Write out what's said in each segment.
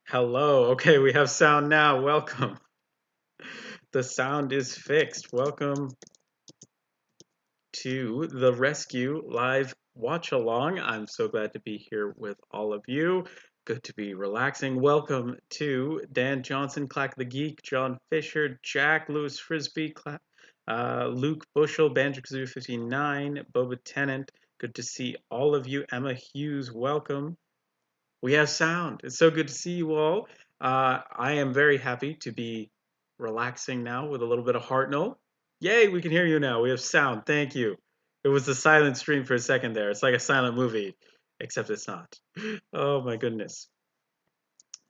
Hello. Okay, we have sound now. Welcome. The sound is fixed. Welcome to the Rescue Live Watch Along. I'm so glad to be here with all of you. Good to be relaxing. Welcome to Dan Johnson, Clack the Geek, John Fisher, Jack, Lewis Frisbee, Luke Bushel, Banjo Kazoo 59, Boba Tennant. Good to see all of you. Emma Hughes, welcome. We have sound. It's so good to see you all. I am very happy to be relaxing now with a little bit of Hartnell. Yay, we can hear you now. We have sound. Thank you. It was a silent stream for a second there. It's like a silent movie, except it's not. Oh my goodness.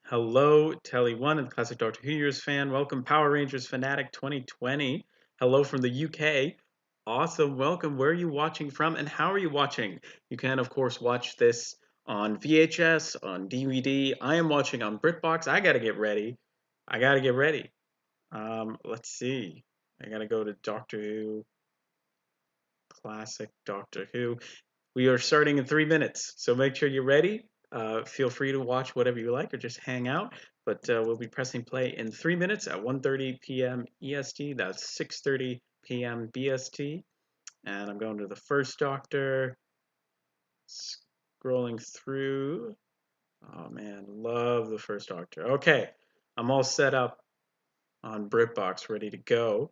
Hello, Telly1 and Classic Doctor Who Years fan. Welcome, Power Rangers Fanatic 2020. Hello from the UK. Awesome. Welcome. Where are you watching from and how are you watching? You can, of course, watch this on VHS, on DVD. I am watching on BritBox. I got to get ready. I got to get ready. Let's see. I got to go to Doctor Who, Classic Doctor Who. We are starting in 3 minutes, so make sure you're ready. Feel free to watch whatever you like or just hang out. But we'll be pressing play in 3 minutes at 1:30 p.m. EST. That's 6:30 p.m. BST. And I'm going to the first Doctor. Scrolling through. Oh man, love the first Doctor. Okay, I'm all set up on BritBox, ready to go.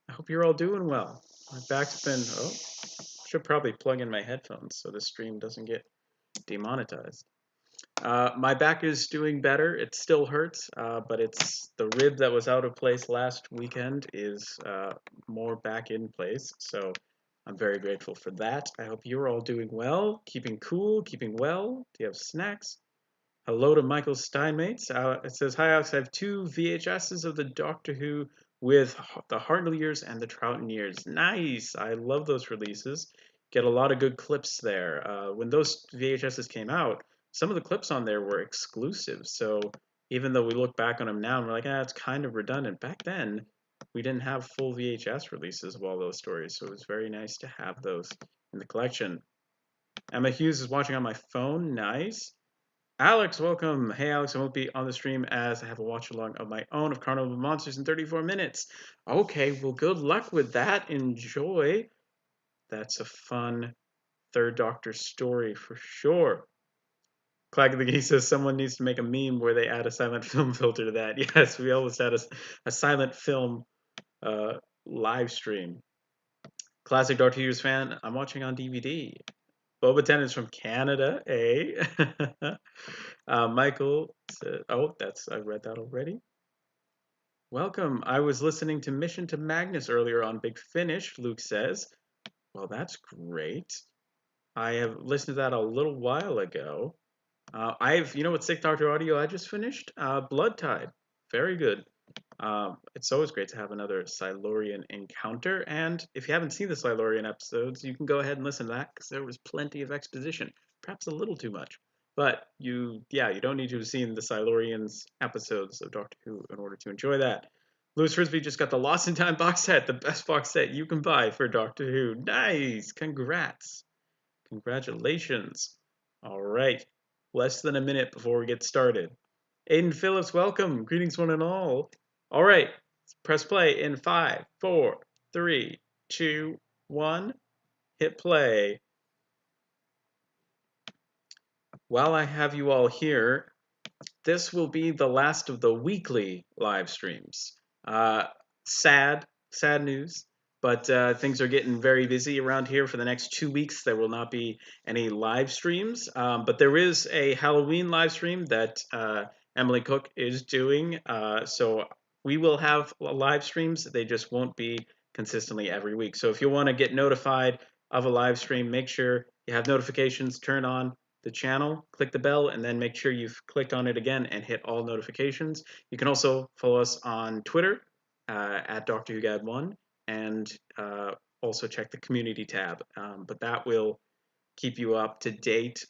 I hope you're all doing well. My back's been. Oh, should probably plug in my headphones so the stream doesn't get demonetized. My back is doing better. It still hurts, but it's the rib that was out of place last weekend is more back in place. So I'm very grateful for that. I hope you're all doing well, keeping cool, keeping well. Do you have snacks? Hello to Michael Steinmates. It says, hi, Alex. I have two VHSs of the Doctor Who with the Hartnell years and the Troughton years. Nice. I love those releases. Get a lot of good clips there. When those VHSs came out, some of the clips on there were exclusive. So even though we look back on them now and we're like, it's kind of redundant. Back then, we didn't have full VHS releases of all those stories. So it was very nice to have those in the collection. Emma Hughes is watching on my phone. Nice. Alex, welcome. Hey, Alex, I won't be on the stream as I have a watch along of my own of Carnival of Monsters in 34 minutes. Okay, well, good luck with that. Enjoy. That's a fun Third Doctor story for sure. Clack the Geese says someone needs to make a meme where they add a silent film filter to that. Yes, we almost had a silent film uh, live stream. Classic Doctor Who's fan, I'm watching on DVD. Boba Tennant's from Canada, eh? Michael said, oh, I read that already. Welcome. I was listening to Mission to Magnus earlier on Big Finish, Luke says. Well, that's great. I have listened to that a little while ago. You know what Sick Doctor audio I just finished? Blood Tide. Very good. It's always great to have another Silurian encounter. And if you haven't seen the Silurian episodes, you can go ahead and listen to that because there was plenty of exposition. Perhaps a little too much. But you don't need to have seen the Silurians episodes of Doctor Who in order to enjoy that. Louis Frisbee just got the Lost in Time box set, the best box set you can buy for Doctor Who. Nice! Congrats! Congratulations! All right, less than a minute before we get started. Aiden Phillips, welcome. Greetings, one and all. All right, press play in 5, 4, 3, 2, 1. Hit play. While I have you all here, this will be the last of the weekly live streams. Sad news, but things are getting very busy around here for the next 2 weeks. There will not be any live streams, but there is a Halloween live stream that Emily Cook is doing. So we will have live streams. They just won't be consistently every week. So if you want to get notified of a live stream, make sure you have notifications turned on the channel, click the bell, and then make sure you've clicked on it again and hit all notifications. You can also follow us on Twitter at Dr. Hugad1 and also check the community tab. But that will keep you up to date.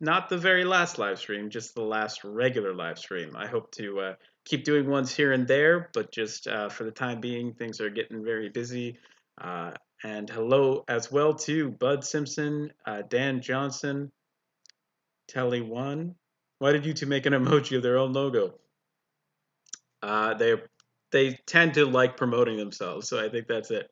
Not the very last live stream, just the last regular live stream. I hope to keep doing ones here and there, but just for the time being, things are getting very busy. And hello as well to Bud Simpson, Dan Johnson, Telly1. Why did YouTube make an emoji of their own logo? They tend to like promoting themselves, so I think that's it.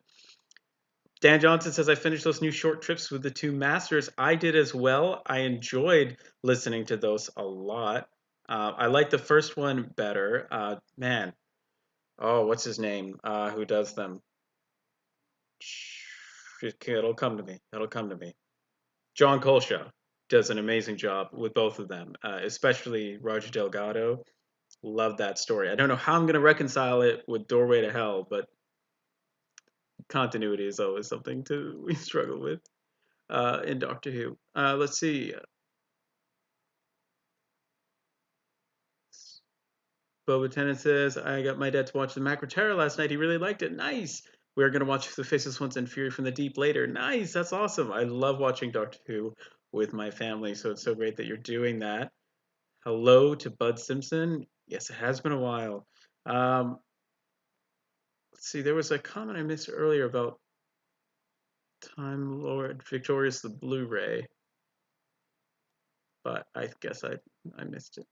Dan Johnson says, I finished those new short trips with the two masters. I did as well. I enjoyed listening to those a lot. I like the first one better. Man, oh, what's his name? Who does them? It'll come to me. It'll come to me. John Colshaw does an amazing job with both of them, especially Roger Delgado. Love that story. I don't know how I'm going to reconcile it with Doorway to Hell, but continuity is always something to we struggle with in Doctor Who. Let's see. Boba Tennant says, I got my dad to watch the Macro Terror last night. He really liked it. Nice. We're going to watch The Faceless Ones and Fury from the Deep later. Nice. That's awesome. I love watching Doctor Who with my family, so it's so great that you're doing that. Hello to Bud Simpson. Yes, it has been a while. Let's see, there was a comment I missed earlier about Time Lord Victorious the Blu-ray, but I guess I missed it.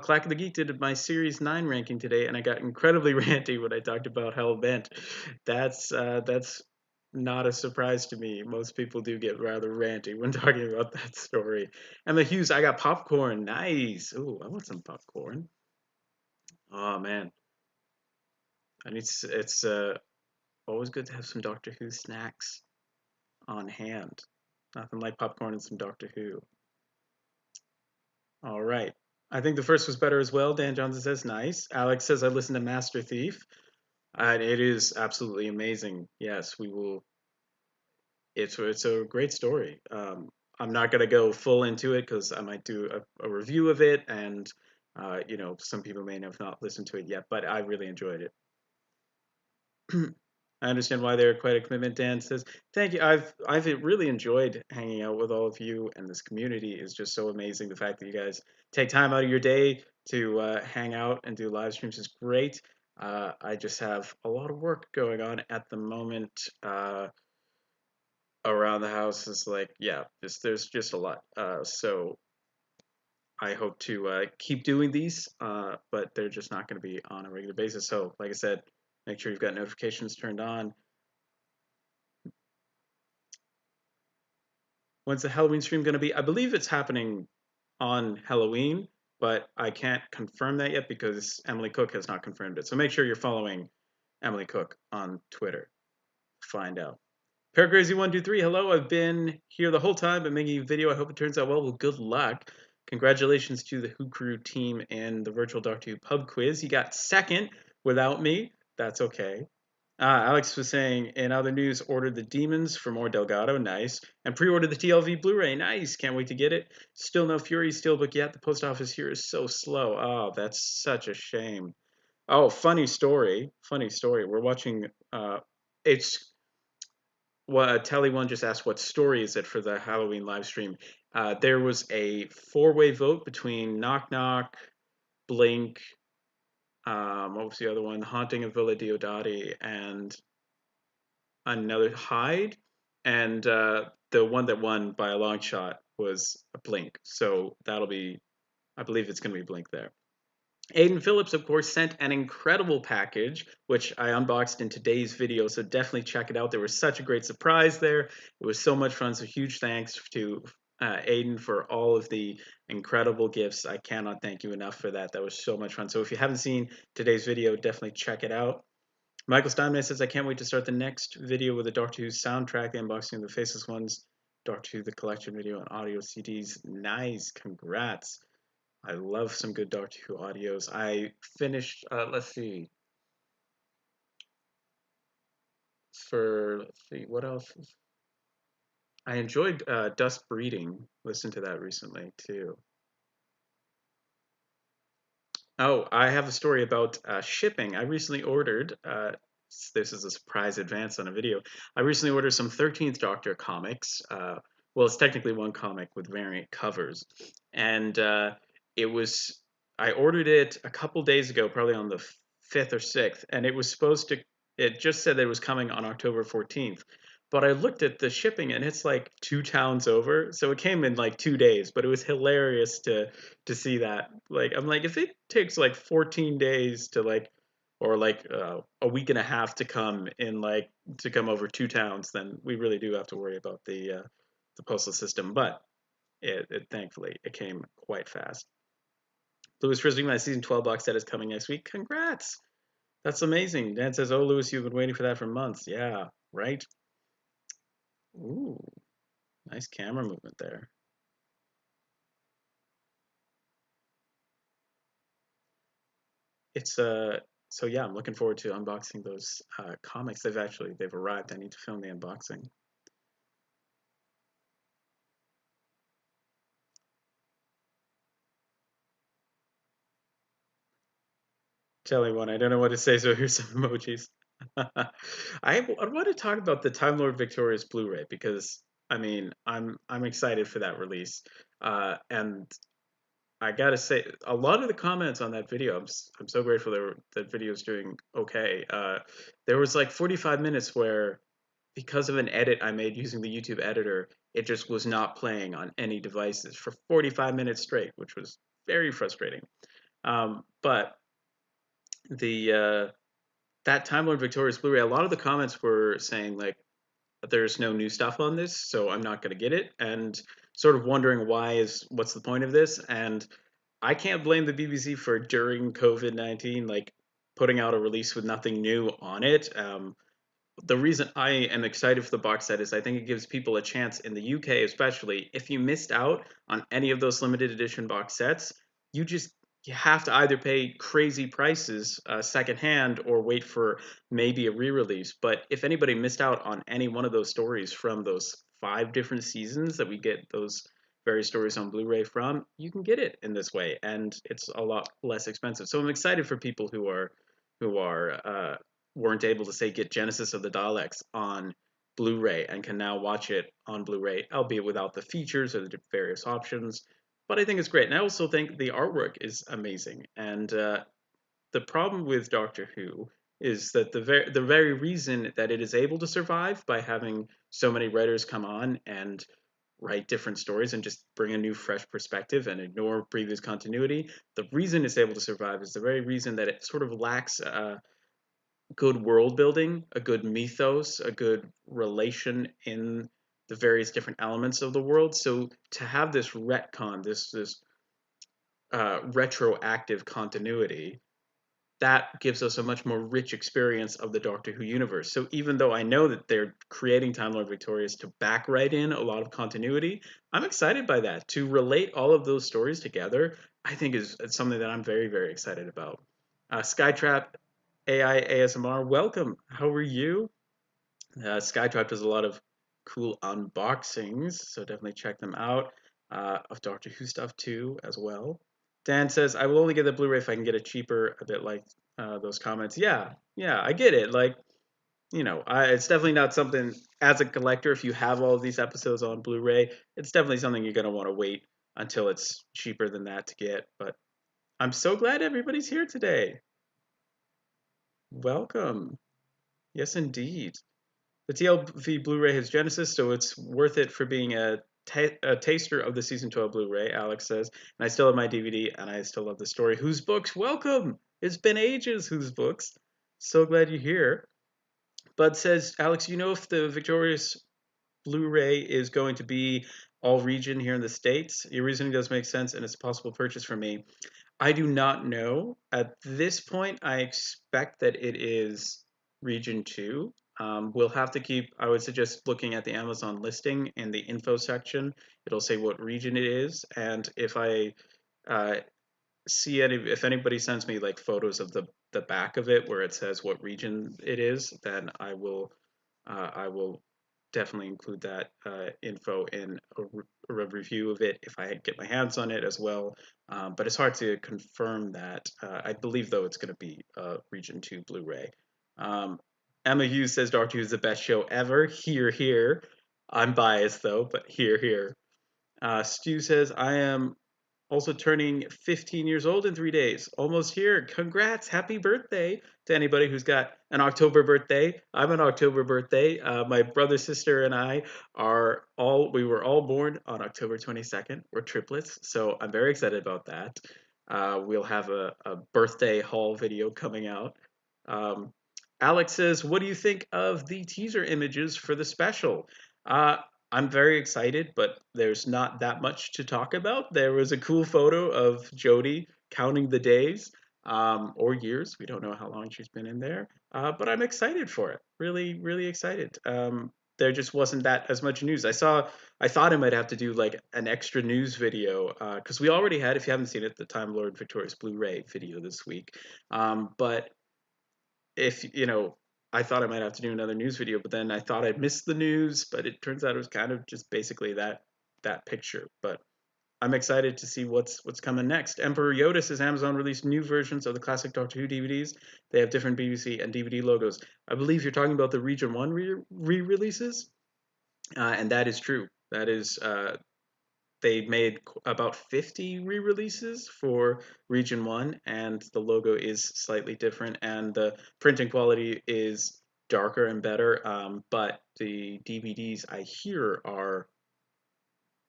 Clack of the Geek did my Series 9 ranking today, and I got incredibly ranty when I talked about Hellbent. That's not a surprise to me. Most people do get rather ranty when talking about that story. Emma Hughes, I got popcorn. Nice. Ooh, I want some popcorn. Oh man, it's always good to have some Doctor Who snacks on hand. Nothing like popcorn and some Doctor Who. All right. I think the first was better as well. Dan Johnson says, nice. Alex says, I listened to Master Thief. And it is absolutely amazing. Yes, we will. It's a great story. I'm not going to go full into it because I might do a review of it. And, some people may have not listened to it yet, but I really enjoyed it. I understand why they're quite a commitment. Dan says, "Thank you. I've really enjoyed hanging out with all of you, and this community is just so amazing. The fact that you guys take time out of your day to hang out and do live streams is great. I just have a lot of work going on at the moment around the house. It's like, yeah, there's just a lot. So I hope to keep doing these, but they're just not going to be on a regular basis. So, like I said, make sure you've got notifications turned on." When's the Halloween stream going to be? I believe it's happening on Halloween, but I can't confirm that yet because Emily Cook has not confirmed it. So make sure you're following Emily Cook on Twitter. Find out. Paracrazy123, hello. I've been here the whole time but making a video. I hope it turns out well. Well, good luck. Congratulations to the Who Crew team and the virtual Doctor Who pub quiz. You got second without me. That's okay. Alex was saying, in other news, ordered the Demons for more Delgado, nice. And pre-ordered the TLV Blu-ray, nice. Can't wait to get it. Still no Fury Steelbook yet. The post office here is so slow. Oh, that's such a shame. Oh, funny story. Funny story. We're watching. It's what Telly One just asked. What story is it for the Halloween live stream? There was a four-way vote between Knock Knock, Blink. What was the other one? Haunting of Villa Diodati and another Hyde, and the one that won by a long shot was a Blink. So that'll be, I believe it's going to be Blink there. Aiden Phillips, of course, sent an incredible package, which I unboxed in today's video, so definitely check it out. There was such a great surprise there. It was so much fun, so huge thanks to Aiden for all of the incredible gifts. I cannot thank you enough for that. That was so much fun. So if you haven't seen today's video, definitely check it out. Michael Steinman says, I can't wait to start the next video with the Doctor Who soundtrack, the unboxing of the Faceless Ones, Doctor Who, the collection video, and audio CDs. Nice. Congrats. I love some good Doctor Who audios. I finished, let's see, what else? I enjoyed Dust Breeding. Listened to that recently, too. Oh, I have a story about shipping. I recently ordered, this is a surprise advance on a video. I recently ordered some 13th Doctor comics. Well, it's technically one comic with variant covers. And I ordered it a couple days ago, probably on the 5th or 6th, and it just said that it was coming on October 14th. But I looked at the shipping and it's like 2 towns over. So it came in like 2 days, but it was hilarious to see that. Like I'm like, if it takes like 14 days to like or like a week and a half to come in like to come over 2 towns, then we really do have to worry about the postal system. But it thankfully it came quite fast. Lewis Frisbee, my season 12 box set is coming next week. Congrats! That's amazing. Dan says, "Oh, Lewis, you've been waiting for that for months." Yeah, right. Ooh, nice camera movement there. It's so yeah, I'm looking forward to unboxing those comics. They've arrived. I need to film the unboxing. Tell me one. I don't know what to say, so here's some emojis. I want to talk about the Time Lord Victorious Blu-ray because I mean I'm excited for that release, and I gotta say a lot of the comments on that video I'm so grateful that video's doing okay. There was like 45 minutes where because of an edit I made using the YouTube editor, it just was not playing on any devices for 45 minutes straight, which was very frustrating. But the that Time Lord Victorious Blu-ray, a lot of the comments were saying like there's no new stuff on this, so I'm not going to get it, and sort of wondering what's the point of this. And I can't blame the BBC for during COVID-19 like putting out a release with nothing new on it. The reason I am excited for the box set is I think it gives people a chance in the UK, especially if you missed out on any of those limited edition box sets, you just you have to either pay crazy prices secondhand or wait for maybe a re-release. But if anybody missed out on any one of those stories from those 5 different seasons that we get those various stories on Blu-ray from, you can get it in this way, and it's a lot less expensive. So I'm excited for people who are weren't able to say get Genesis of the Daleks on Blu-ray and can now watch it on Blu-ray, albeit without the features or the various options. But I think it's great, and I also think the artwork is amazing. And the problem with Doctor Who is that the very reason that it is able to survive by having so many writers come on and write different stories and just bring a new fresh perspective and ignore previous continuity, the reason it's able to survive is the very reason that it sort of lacks good world building, a good mythos, a good relation in the various different elements of the world. So to have this retcon, this retroactive continuity, that gives us a much more rich experience of the Doctor Who universe. So even though I know that they're creating Time Lord Victorious to back right in a lot of continuity, I'm excited by that. To relate all of those stories together, I think is something that I'm very, very excited about. Skytrap AI ASMR, welcome. How are you? Skytrap does a lot of cool unboxings, so definitely check them out. Of Doctor Who stuff too, as well. Dan says, I will only get the Blu-ray if I can get it cheaper, a bit like those comments. Yeah, yeah, I get it. Like, it's definitely not something, as a collector, if you have all of these episodes on Blu-ray, it's definitely something you're going to want to wait until it's cheaper than that to get. But I'm so glad everybody's here today. Welcome. Yes, indeed. The TLV Blu-ray has Genesis, so it's worth it for being a taster of the season 12 Blu-ray. Alex says, and I still have my DVD, and I still love the story. Whose books? Welcome. It's been ages. Whose books? So glad you're here. Bud says, Alex, you know if the Victorious Blu-ray is going to be all region here in the States? Your reasoning does make sense, and it's a possible purchase for me. I do not know. At this point, I expect that it is region 2. We'll have to keep, I would suggest looking at the Amazon listing in the info section. It'll say what region it is. And if I uh, if anybody sends me like photos of the back of it where it says what region it is, then I will definitely include that info in a review of it if I get my hands on it as well. But it's hard to confirm that. I believe though it's going to be Region 2 Blu-ray. Emma Hughes says Doctor Who is the best show ever. Here, here. I'm biased though, but here, here. Stu says I am also turning 15 years old in 3 days. Almost here. Congrats. Happy birthday to anybody who's got an October birthday. I'm an October birthday. My brother, sister, and I we were all born on October 22nd. We're triplets. So I'm very excited about that. We'll have a birthday haul video coming out. Um, Alex says, what do you think of the teaser images for the special? Uh, I'm very excited, but there's not that much to talk about. There was a cool photo of Jodie counting the days or years. We don't know how long she's been in there, but I'm excited for it. Really, really excited. There just wasn't that as much news. I thought I might have to do like an extra news video because we already had, if you haven't seen it, the Time Lord Victorious Blu-ray video this week. But if I thought I might have to do another news video, but then I thought I'd missed the news, but it turns out it was kind of just basically that picture. But I'm excited to see what's coming next. Emperor Yoda says Amazon released new versions of the classic Doctor Who DVDs. They have different BBC and DVD logos. I believe you're talking about the Region 1 re-releases, and that is true. That is they made about 50 re-releases for Region 1, and the logo is slightly different, and the printing quality is darker and better, but the DVDs I hear are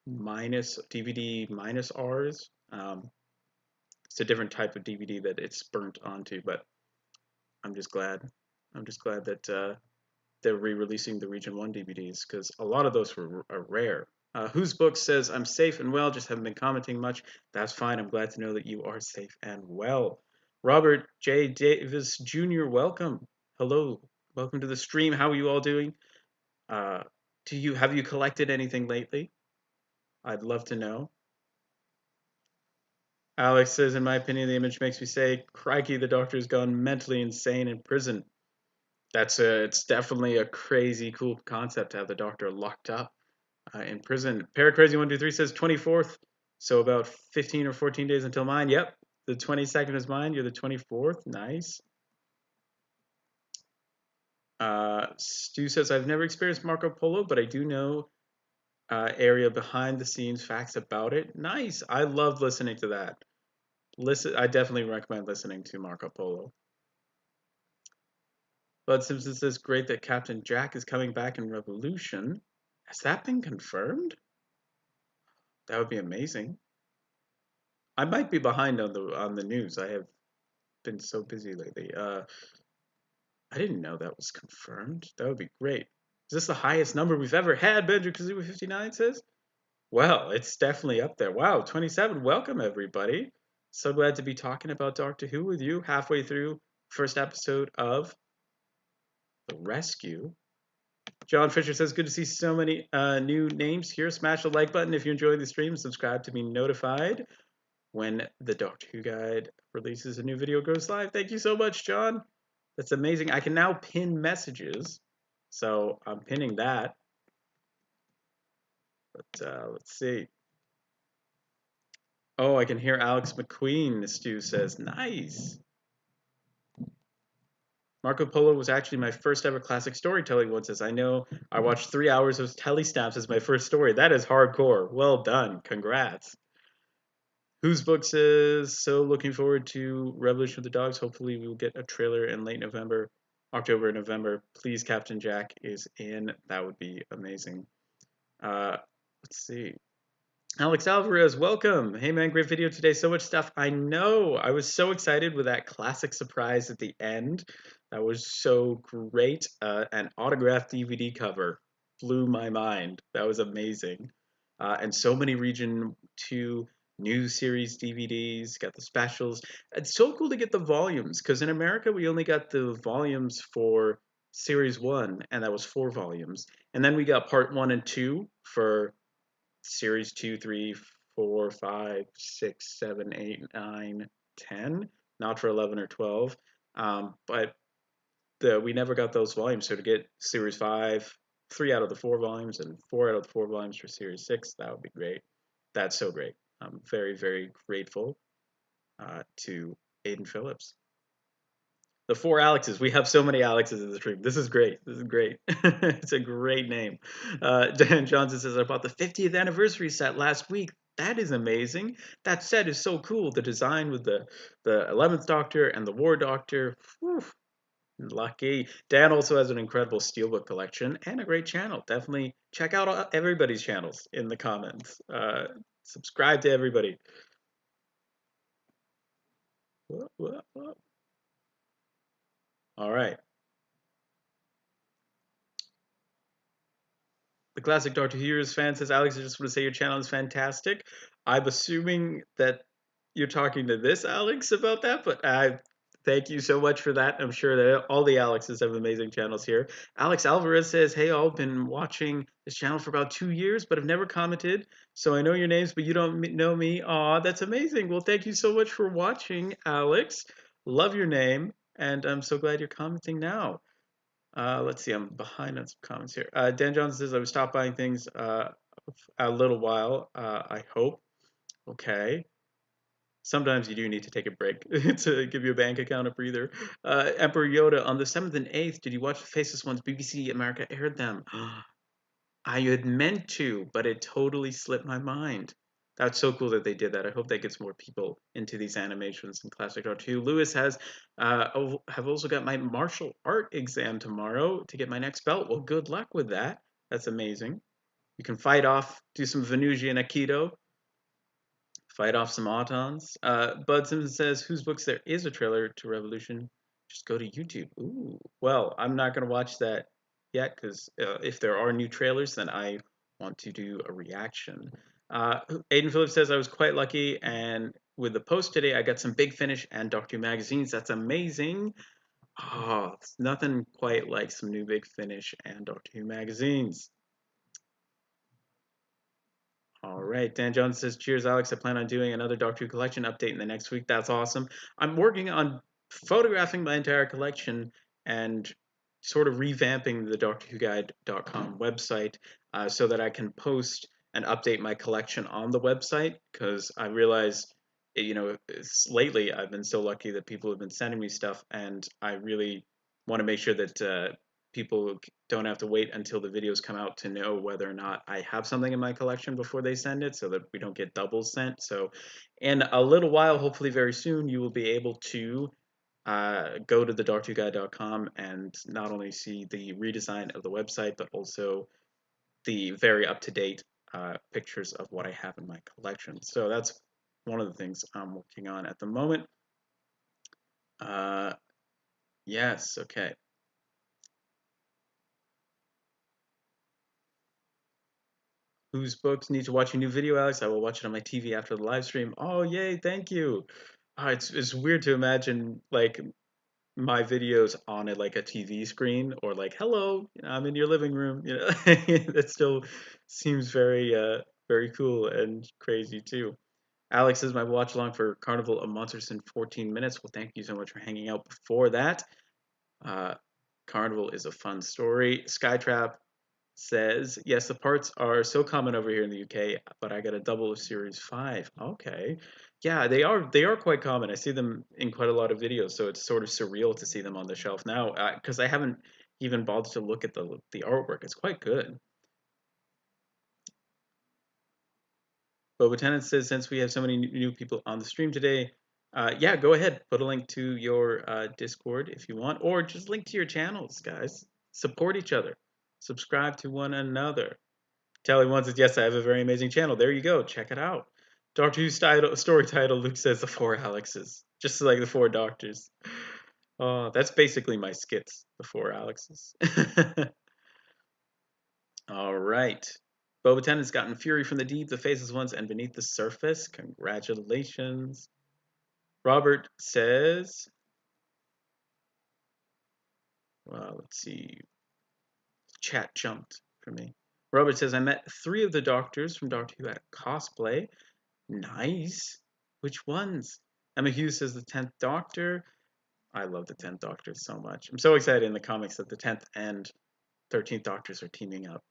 minus DVD minus Rs. It's a different type of DVD that it's burnt onto, but I'm just glad. I'm just glad that they're re-releasing the Region 1 DVDs because a lot of those are rare. Whose book says, I'm safe and well, just haven't been commenting much. That's fine. I'm glad to know that you are safe and well. Robert J. Davis Jr., welcome. Hello. Welcome to the stream. How are you all doing? Have you collected anything lately? I'd love to know. Alex says, in my opinion, the image makes me say, crikey, the doctor's gone mentally insane in prison. It's definitely a crazy cool concept to have the doctor locked up in prison. Paracrazy123 says 24th, so about 15 or 14 days until mine. Yep, the 22nd is mine. You're the 24th. Nice. Stu says, I've never experienced Marco Polo, but I do know area behind the scenes facts about it. Nice. I love listening to that. I definitely recommend listening to Marco Polo. Bud Simpson says, great that Captain Jack is coming back in Revolution. Has that been confirmed? That would be amazing. I might be behind on the news. I have been so busy lately. I didn't know that was confirmed. That would be great. Is this the highest number we've ever had? Benjamin Kazuma 59 says. Well, it's definitely up there. Wow, 27. Welcome everybody. So glad to be talking about Doctor Who with you halfway through first episode of The Rescue. John Fisher says, good to see so many new names here. Smash the like button if you enjoy the stream. Subscribe to be notified when the Doctor Who Guide releases a new video goes live. Thank you so much, John. That's amazing. I can now pin messages. So I'm pinning that. But let's see. Oh, I can hear Alex McQueen, Stu says. Nice. Marco Polo was actually my first ever classic storytelling one, says, I know I watched 3 hours of telestamps as my first story. That is hardcore. Well done. Congrats. Whose book says, so looking forward to Revolution of the Dogs. Hopefully we will get a trailer in late November, October and November. Please, Captain Jack is in. That would be amazing. Let's see. Alex Alvarez, welcome. Hey man, great video today. So much stuff. I know. I was so excited with that classic surprise at the end. That was so great. An autographed DVD cover blew my mind. That was amazing. And so many Region 2 new series DVDs, got the specials. It's so cool to get the volumes because in America we only got the volumes for Series 1, and that was 4 volumes. And then we got Part 1 and 2 for Series 2, 3, 4, 5, 6, 7, 8, 9, 10, not for 11 or 12. But we never got those volumes. So to get Series 5, 3 out of the 4 volumes and 4 out of the 4 volumes for Series 6, that would be great. That's so great. I'm very, very grateful to Aiden Phillips. The 4 Alexes. We have so many Alexes in the stream. This is great. This is great. It's a great name. Dan Johnson says, I bought the 50th anniversary set last week. That is amazing. That set is so cool. The design with the 11th Doctor and the War Doctor. Whew, lucky. Dan also has an incredible steelbook collection and a great channel. Definitely check out everybody's channels in the comments. Subscribe to everybody. Whoa, whoa, whoa. All right. The classic Doctor Who Heroes fan says, Alex, I just want to say your channel is fantastic. I'm assuming that you're talking to this Alex about that, but I thank you so much for that. I'm sure that all the Alexes have amazing channels here. Alex Alvarez says, hey, all, been watching this channel for about 2 years, but I've never commented. So I know your names, but you don't know me. Aw, that's amazing. Well, thank you so much for watching, Alex. Love your name, and I'm so glad you're commenting now. Let's see, I'm behind on some comments here. Dan Johnson says, I would stop buying things a little while, I hope. Okay. Sometimes you do need to take a break to give your bank account a breather. Emperor Yoda, on the 7th and 8th, did you watch the Faceless Ones? BBC America aired them. I had meant to, but it totally slipped my mind. That's so cool that they did that. I hope that gets more people into these animations and classic art too. Lewis has have also got my martial art exam tomorrow to get my next belt. Well, good luck with that. That's amazing. You can fight off, do some Venusian Aikido, fight off some Autons. Bud Simpson says, whose books there is a trailer to Revolution? Just go to YouTube. Ooh, well, I'm not going to watch that yet because if there are new trailers, then I want to do a reaction. Aiden Phillips says, I was quite lucky, and with the post today, I got some Big Finish and Doctor Who magazines. That's amazing. Oh, it's nothing quite like some new Big Finish and Doctor Who magazines. All right, Dan Jones says, cheers, Alex. I plan on doing another Doctor Who collection update in the next week. That's awesome. I'm working on photographing my entire collection and sort of revamping the DoctorWhoGuide.com website so that I can post and update my collection on the website because I realize, lately I've been so lucky that people have been sending me stuff and I really want to make sure that people don't have to wait until the videos come out to know whether or not I have something in my collection before they send it so that we don't get doubles sent. So in a little while, hopefully very soon, you will be able to go to the doctorguide.com and not only see the redesign of the website, but also the very up-to-date pictures of what I have in my collection. So that's one of the things I'm working on at the moment. Yes, okay. Whose books need to watch a new video, Alex? I will watch it on my TV after the live stream. Oh, yay, thank you. It's weird to imagine like my videos on it like a TV screen or like, hello, I'm in your living room. That still seems very cool and crazy too. Alex says my watch along for Carnival of Monsters in 14 minutes. Well, thank you so much for hanging out before that. Uh, Carnival is a fun story. Skytrap says, yes, the parts are so common over here in the UK, but I got a double of Series 5. Okay. Yeah, they are quite common. I see them in quite a lot of videos, so it's sort of surreal to see them on the shelf now because I haven't even bothered to look at the artwork. It's quite good. Boba Tenant says, since we have so many new people on the stream today, yeah, go ahead. Put a link to your Discord if you want, or just link to your channels, guys. Support each other. Subscribe to one another. Tally One says, yes, I have a very amazing channel. There you go. Check it out. Doctor Who story title, Luke says, the four Alexes. Just like the four doctors. Oh, that's basically my skits, the four Alexes. All right. Boba Ten has gotten Fury from the Deep, the Faceless Ones, and Beneath the Surface. Congratulations. Robert says, well, let's see. Chat jumped for me. Robert says, I met 3 of the doctors from Doctor Who at a cosplay. Nice. Which ones? Emma Hughes says the 10th Doctor. I love the 10th Doctor so much. I'm so excited in the comics that the 10th and 13th Doctors are teaming up.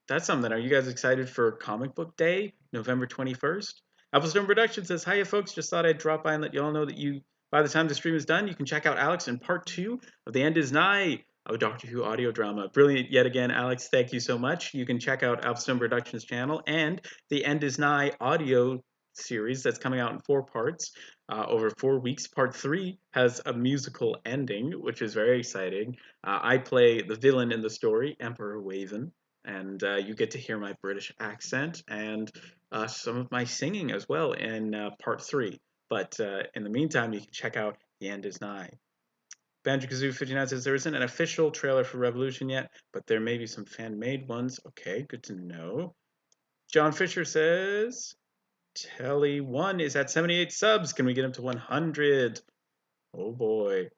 That's something. Are you guys excited for Comic Book Day, November 21st? Applestone Productions says, hiya folks, just thought I'd drop by and let y'all know that by the time the stream is done, you can check out Alex in part 2 of The End Is Nigh. of a Doctor Who audio drama. Brilliant yet again, Alex. Thank you so much. You can check out Alpstone Productions channel and The End Is Nigh audio series that's coming out in 4 parts over 4 weeks. Part 3 has a musical ending, which is very exciting. I play the villain in the story, Emperor Waven, and you get to hear my British accent and some of my singing as well in Part 3. But in the meantime, you can check out The End Is Nigh. Banjo-Kazoo59 says there isn't an official trailer for Revolution yet, but there may be some fan-made ones. Okay, good to know. John Fisher says Telly1 is at 78 subs. Can we get him to 100? Oh boy.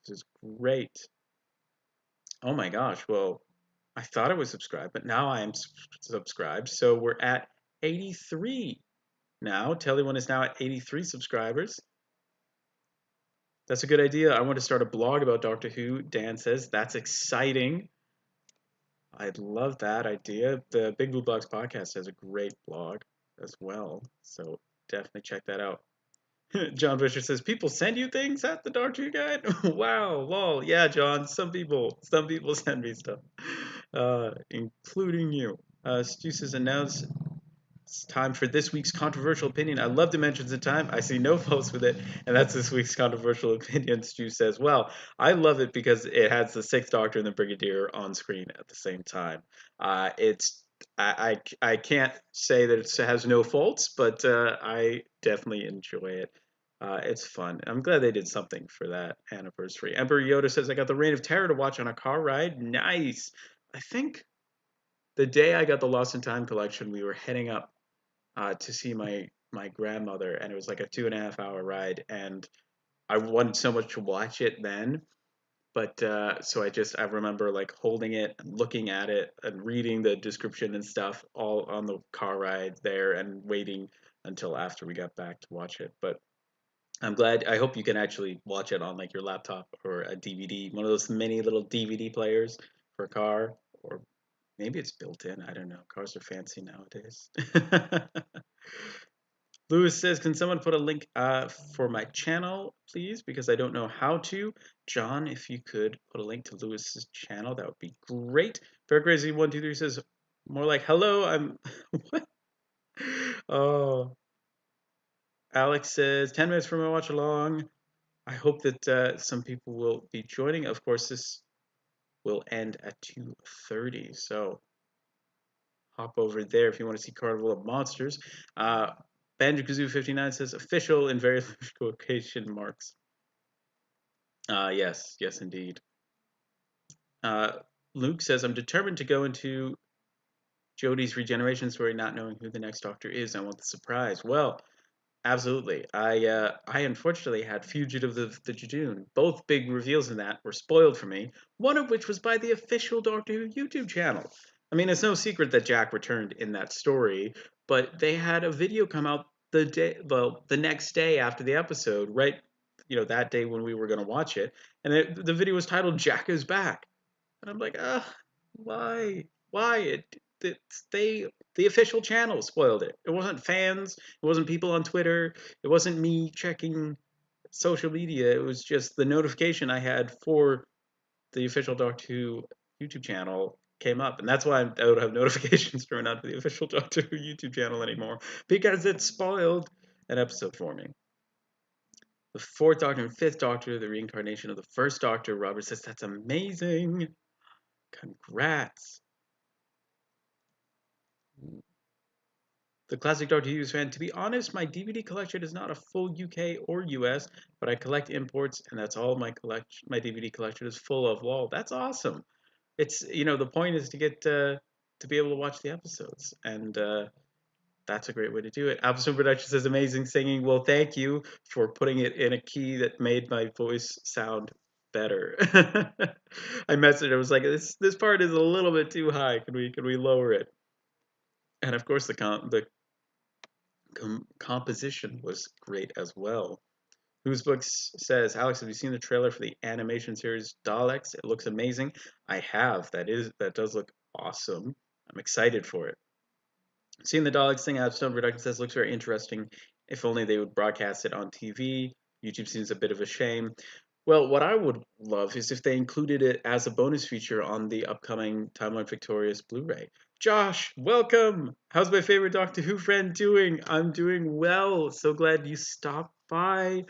This is great. Oh my gosh. Well, I thought I was subscribed, but now I am subscribed. So we're at 83 now. Telly1 is now at 83 subscribers. That's a good idea. I want to start a blog about Doctor Who. Dan says that's exciting. I'd love that idea. The Big Blue Blogs podcast has a great blog as well. So definitely check that out. John Fisher says, people send you things at the Doctor Who Guide? Wow, lol. Yeah, John, some people send me stuff, including you. Stu says, announce it's time for this week's controversial opinion. I love Dimensions in Time. I see no faults with it, and that's this week's controversial opinion. Stu says, well, I love it because it has the Sixth Doctor and the Brigadier on screen at the same time. I can't say that it has no faults, but I definitely enjoy it. It's fun. I'm glad they did something for that anniversary. Emperor Yoda says, I got the Reign of Terror to watch on a car ride. Nice. I think the day I got the Lost in Time collection, we were heading up to see my grandmother, and it was like a 2.5 hour ride, and I wanted so much to watch it then, but so I remember like holding it and looking at it and reading the description and stuff all on the car ride there and waiting until after we got back to watch it. But I'm glad. I hope you can actually watch it on like your laptop or a DVD, one of those mini little DVD players for a car, or maybe it's built in. I don't know. Cars are fancy nowadays. Lewis says, can someone put a link for my channel, please? Because I don't know how to. John, if you could put a link to Lewis's channel, that would be great. Bear Crazy 123 says, more like, hello, I'm... what? Oh. Alex says, 10 minutes for my watch along. I hope that some people will be joining. Of course, this will end at 2:30, so hop over there if you want to see Carnival of Monsters. Banjo-Kazoo59 says, official in very large quotation marks. Yes, indeed. Luke says, I'm determined to go into Jodie's regeneration story not knowing who the next Doctor is. I want the surprise. Well, absolutely. I unfortunately had Fugitive of the Judoon. Both big reveals in that were spoiled for me, one of which was by the official Doctor Who YouTube channel. I mean, it's no secret that Jack returned in that story, but they had a video come out the next day after the episode, right? You know, that day when we were going to watch it, and the video was titled "Jack is Back," and I'm like, why? Why? The official channel spoiled it. It wasn't fans. It wasn't people on Twitter. It wasn't me checking social media. It was just the notification I had for the official Doctor Who YouTube channel came up, and that's why I don't have notifications turned on for the official Doctor Who YouTube channel anymore, because it spoiled an episode for me. The Fourth Doctor and Fifth Doctor, the reincarnation of the First Doctor. Robert says that's amazing. Congrats. The classic Doctor Who fan. To be honest, my DVD collection is not a full UK or US, but I collect imports, and that's all my collection. My DVD collection is full of. Lol, that's awesome. It's the point is to get to be able to watch the episodes, and that's a great way to do it. Absent Production says amazing singing. Well, thank you for putting it in a key that made my voice sound better. I messaged. I was like, this part is a little bit too high. Can we lower it? And of course, the composition was great as well. Whose Books says, Alex, have you seen the trailer for the animation series Daleks? It looks amazing. I have. That does look awesome. I'm excited for it. Seeing the Daleks thing, Stone Production says looks very interesting. If only they would broadcast it on TV. YouTube seems a bit of a shame. Well, what I would love is if they included it as a bonus feature on the upcoming Timeline Victorious Blu-ray. Josh, welcome! How's my favorite Doctor Who friend doing? I'm doing well. So glad you stopped by.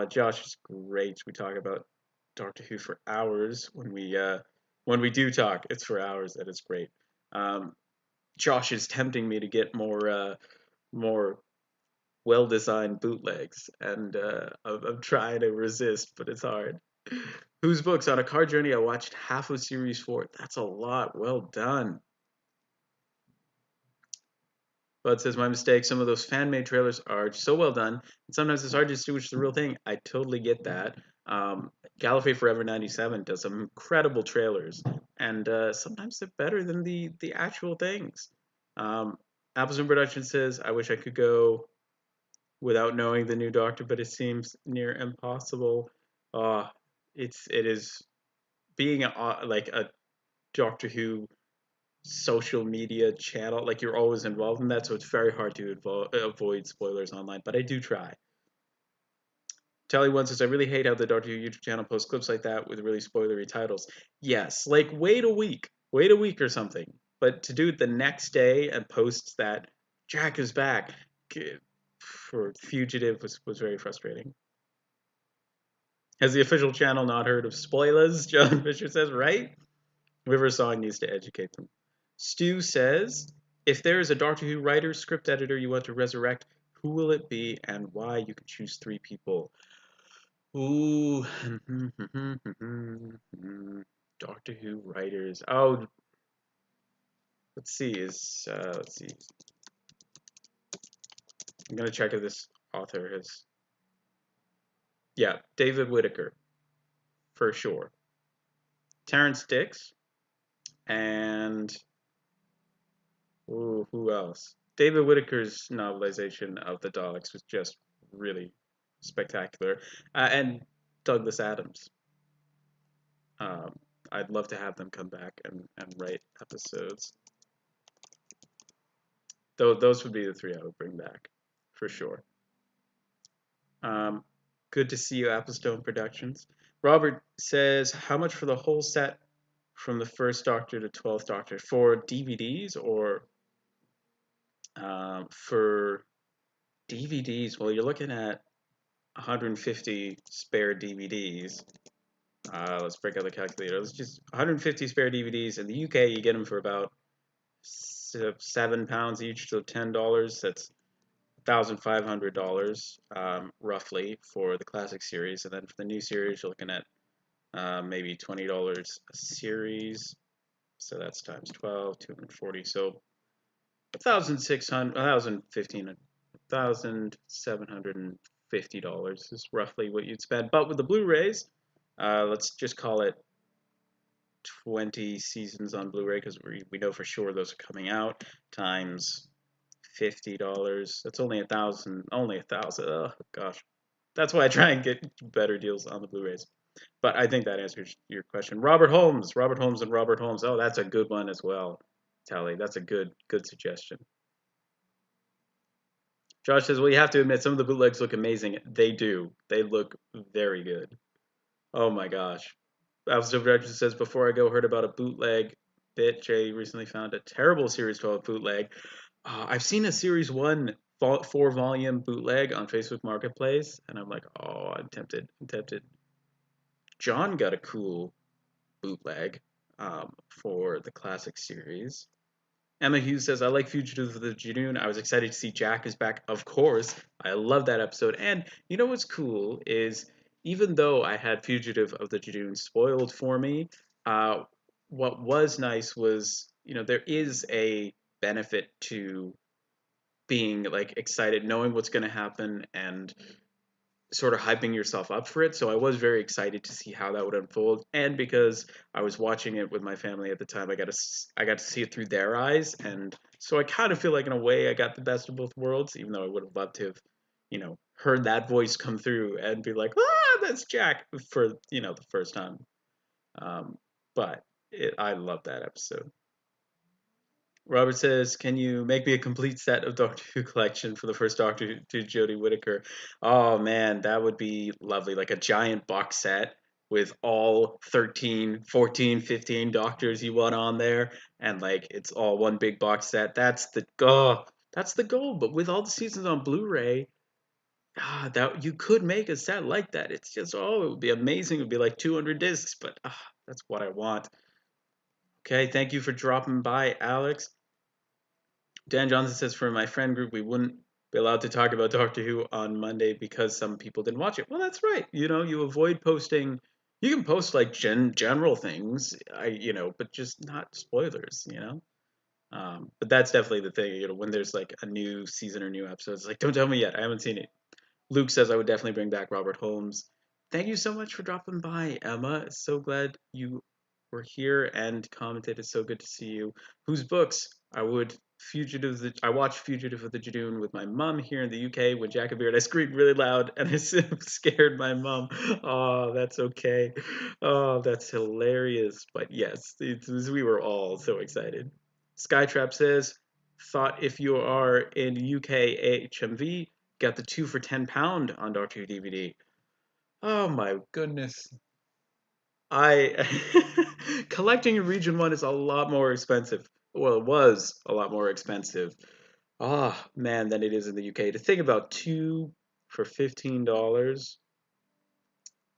Josh is great. We talk about Doctor Who for hours when we do talk. It's for hours, and it's great. Um, Josh is tempting me to get more well-designed bootlegs, and I'm trying to resist, but it's hard. Whose books? On a car journey, I watched half of series 4. That's a lot. Well done. Bud says, my mistake. Some of those fan-made trailers are so well done, and sometimes it's hard to distinguish the real thing. I totally get that. Gallifrey Forever 97 does some incredible trailers, and sometimes they're better than the actual things. Um, Appleton Production says, I wish I could go without knowing the new Doctor, but it seems near impossible. Uh, it is being like a Doctor Who social media channel, like you're always involved in that, so it's very hard to avoid spoilers online, but I do try. Tally One says, I really hate how the Doctor Who YouTube channel posts clips like that with really spoilery titles. Yes, like wait a week or something. But to do it the next day and post that Jack is back for Fugitive was very frustrating. Has the official channel not heard of spoilers? John Fisher says, right? River Song needs to educate them. Stu says, if there is a Doctor Who writer, script editor you want to resurrect, who will it be and why? You can choose 3 people. Ooh. Doctor Who writers. Oh, let's see. Let's see. I'm going to check if this author has. Yeah, David Whitaker, for sure. Terrence Dix. And ooh, who else? David Whitaker's novelization of the Daleks was just really spectacular. And Douglas Adams. Um, I'd love to have them come back and write episodes. Those would be the 3 I would bring back, for sure. Good to see you, Applestone Productions. Robert says, how much for the whole set from the first Doctor to 12th Doctor? For DVDs or for DVDs? Well, you're looking at 150 spare DVDs. Let's break out the calculator. Let's just 150 spare DVDs. In the UK, you get them for about £7 each, so $10. That's $1,500 roughly for the classic series, and then for the new series, you're looking at maybe $20 a series. So that's times 12, 240. So 1,600, 1,015, $1,750 is roughly what you'd spend. But with the Blu-rays, let's just call it 20 seasons on Blu-ray because we know for sure those are coming out times $50. That's only 1,000. Only 1,000. Oh gosh, that's why I try and get better deals on the Blu-rays. But I think that answers your question. Robert Holmes, and Robert Holmes. Oh, that's a good one as well, Tally. That's a good suggestion. Josh says, well, you have to admit, some of the bootlegs look amazing. They do. They look very good. Oh my gosh. Alpha Director says, before I go, heard about a bootleg bit. Jay recently found a terrible Series 12 bootleg. I've seen a Series 1 4-volume bootleg on Facebook Marketplace, and I'm like, oh, I'm tempted. John got a cool bootleg for the classic series. Emma Hughes says, I like Fugitive of the Junoon. I was excited to see Jack is back. Of course. I love that episode. And you know what's cool is even though I had Fugitive of the Junoon spoiled for me, what was nice was, there is a benefit to being like excited, knowing what's going to happen and sort of hyping yourself up for it. So I was very excited to see how that would unfold, and because I was watching it with my family at the time, I got to see it through their eyes, and so I kind of feel like in a way I got the best of both worlds, even though I would have loved to have, heard that voice come through and be like, ah, that's Jack for the first time. Um, but I love that episode. Robert says, "Can you make me a complete set of Doctor Who collection for the first Doctor to Jodie Whittaker?" Oh man, that would be lovely. Like a giant box set with all 13, 14, 15 Doctors you want on there, and like it's all one big box set. That's the goal. That's the goal. But with all the seasons on Blu-ray, that you could make a set like that. It's just it would be amazing. It would be like 200 discs, but that's what I want. Okay, thank you for dropping by, Alex. Dan Johnson says, for my friend group, we wouldn't be allowed to talk about Doctor Who on Monday because some people didn't watch it. Well, that's right. You avoid posting. You can post like general things, but just not spoilers. But that's definitely the thing. When there's like a new season or new episodes, like don't tell me yet. I haven't seen it. Luke says I would definitely bring back Robert Holmes. Thank you so much for dropping by, Emma. So glad you were here and commented. It's so good to see you. Whose books? I watched Fugitive of the Jadoon with my mom here in the UK when Jack appeared. I screamed really loud and I scared my mom. Oh, that's okay. Oh, that's hilarious. But yes, we were all so excited. Skytrap says, thought if you are in UK HMV, got the 2 for £10 on Doctor Who DVD. Oh my goodness. I collecting in Region 1 is a lot more expensive. Well, it was a lot more expensive. Man, than it is in the UK. To think about 2 for $15.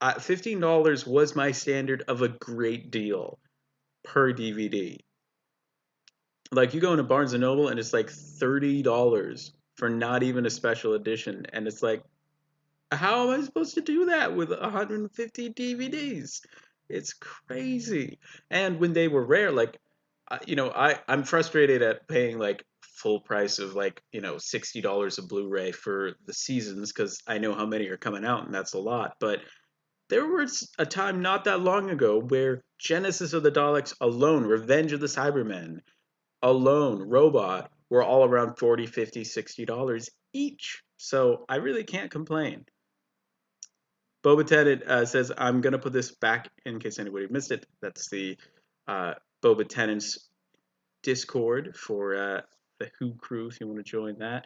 $15 was my standard of a great deal per DVD. Like you go into Barnes and Noble and it's like $30 for not even a special edition, and it's like, how am I supposed to do that with 150 DVDs? It's crazy. And when they were rare, like, I'm frustrated at paying like full price of like, $60 a Blu-ray for the seasons because I know how many are coming out and that's a lot. But there was a time not that long ago where Genesis of the Daleks alone, Revenge of the Cybermen alone, Robot, were all around 40, 50, $60 each. So I really can't complain. Boba Tennant says, I'm going to put this back in case anybody missed it. That's the uh, Boba Tennant's Discord for the Who crew if you want to join that.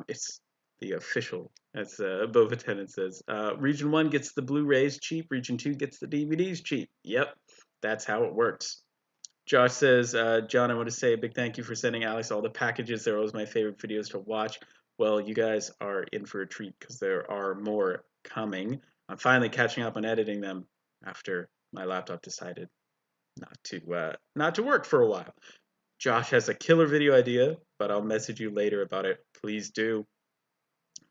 It's the official, as Boba Tennant says. Region 1 gets the Blu-rays cheap, Region 2 gets the DVDs cheap. Yep, that's how it works. Josh says, John, I want to say a big thank you for sending Alex all the packages. They're always my favorite videos to watch. Well, you guys are in for a treat because there are more coming. I'm finally catching up on editing them after my laptop decided not to work for a while. Josh has a killer video idea, but I'll message you later about it. Please do.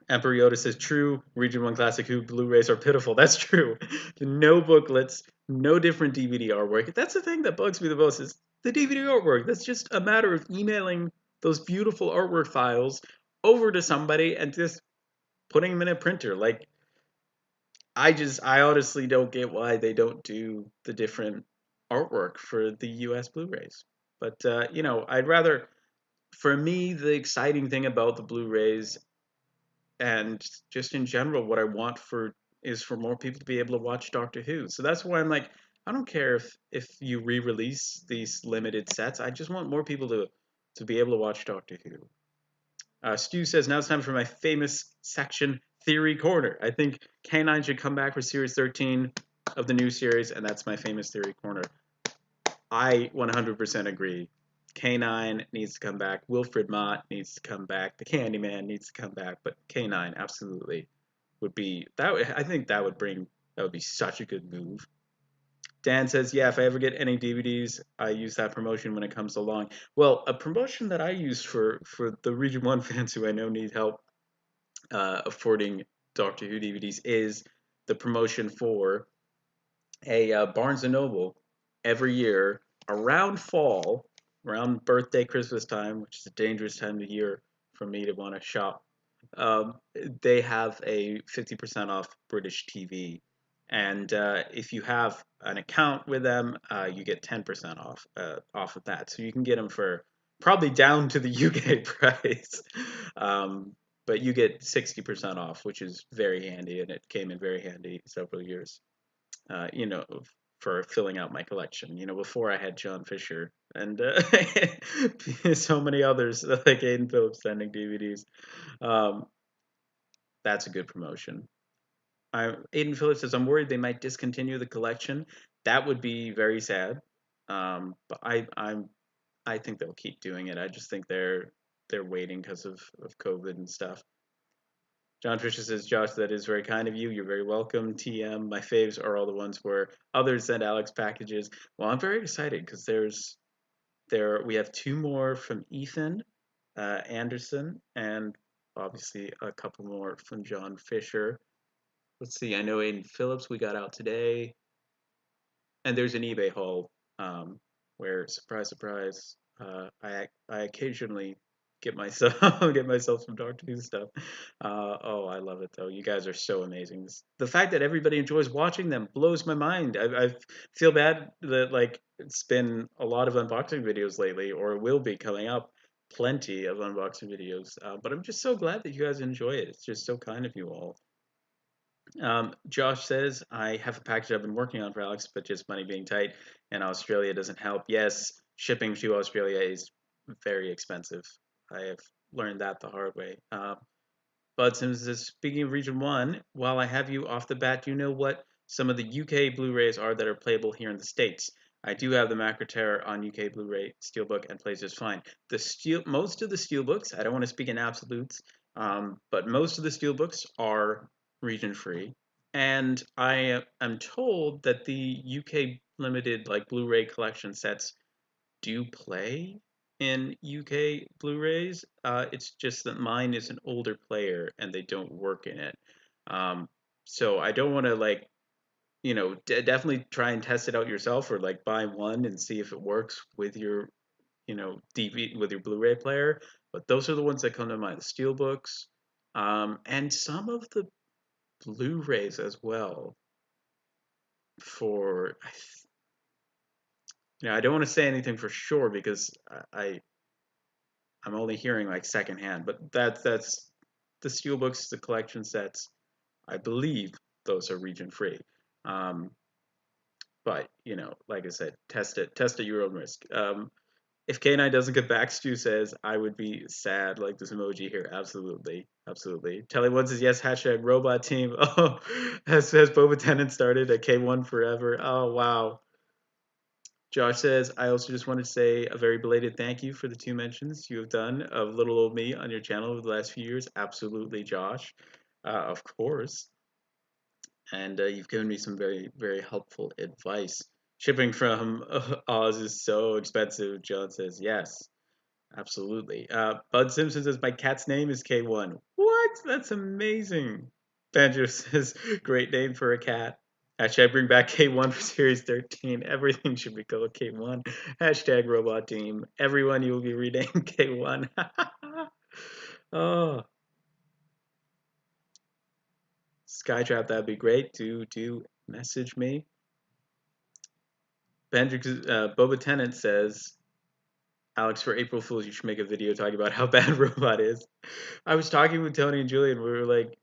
Emperor Yoda says, true, Region 1 Classic Who Blu-rays are pitiful. That's true. No booklets, no different DVD artwork. That's the thing that bugs me the most is the DVD artwork. That's just a matter of emailing those beautiful artwork files over to somebody and just putting them in a printer. Like, I honestly don't get why they don't do the different artwork for the US Blu-rays. But, I'd rather, for me, the exciting thing about the Blu-rays and just in general what I want for more people to be able to watch Doctor Who. So that's why I'm like, I don't care if you re-release these limited sets. I just want more people to be able to watch Doctor Who. Stu says now it's time for my famous section, Theory Corner. I think K9 should come back for series 13 of the new series, and that's my famous Theory Corner. I 100% agree. K9 needs to come back. Wilfred Mott needs to come back. The Candyman needs to come back. But K9 absolutely would be that. I think that would be such a good move. Dan says, yeah, if I ever get any DVDs, I use that promotion when it comes along. Well, a promotion that I use for the Region 1 fans who I know need help affording Doctor Who DVDs is the promotion for a Barnes & Noble every year around fall, around birthday, Christmas time, which is a dangerous time of year for me to want to shop. They have a 50% off British TV. And if you have an account with them, you get 10% off of that. So you can get them for probably down to the UK price. But you get 60% off, which is very handy, and it came in very handy several years for filling out my collection. You know, before I had John Fisher and so many others like Aiden Phillips sending DVDs. Um, that's a good promotion. Aiden Phillips says, I'm worried they might discontinue the collection. That would be very sad. But I think they'll keep doing it. I just think they're waiting because of COVID and stuff. John Fisher says, Josh, that is very kind of you. You're very welcome. TM, my faves are all the ones where others send Alex packages. Well, I'm very excited because we have two more from Ethan Anderson, and obviously a couple more from John Fisher. Let's see. I know Aiden Phillips we got out today, and there's an eBay haul where, surprise, surprise, I occasionally get myself get myself some Doctor Who stuff. Oh, I love it though. You guys are so amazing. The fact that everybody enjoys watching them blows my mind. I feel bad that like it's been a lot of unboxing videos lately, or will be coming up. Plenty of unboxing videos, but I'm just so glad that you guys enjoy it. It's just so kind of you all. Josh says, I have a package I've been working on for Alex, but just money being tight and Australia doesn't help. Yes, shipping to Australia is very expensive. I have learned that the hard way. Bud Sims says, speaking of Region 1, while I have you off the bat, do you know what some of the UK Blu-rays are that are playable here in the States? I do have the Macroterror on UK Blu-ray Steelbook and plays just fine. Most of the Steelbooks, I don't want to speak in absolutes, but most of the Steelbooks are region free. And I am told that the UK limited like Blu-ray collection sets do play in UK Blu-rays. It's just that mine is an older player and they don't work in it. Um, so I don't want to like, definitely try and test it out yourself or like buy one and see if it works with your, DVD with your Blu-ray player. But those are the ones that come to mind: the Steelbooks, and some of the Blu-rays as well. For I don't want to say anything for sure because I'm only hearing like secondhand, but that's the steelbooks, the collection sets. I believe those are region free. Um, but like I said, test at your own risk. If K9 doesn't get back, Stu says I would be sad. Like this emoji here, absolutely, absolutely. Telly One says yes. Hashtag robot team. Oh, has Boba Tennant started at K1 forever? Oh wow. Josh says, I also just wanted to say a very belated thank you for the 2 mentions you have done of little old me on your channel over the last few years. Absolutely, Josh. Of course. And you've given me some very, very helpful advice. Shipping from Oz is so expensive, John says. Yes, absolutely. Bud Simpson says, my cat's name is K1. What? That's amazing. Banjo says, great name for a cat. Hashtag bring back K1 for Series 13. Everything should be called K1. Hashtag robot team. Everyone, you will be renamed K1. Oh, Skytrap, that'd be great. Do message me. Boba Tennant says, Alex, for April Fools, you should make a video talking about how bad Robot is. I was talking with Tony and Julian. We were like,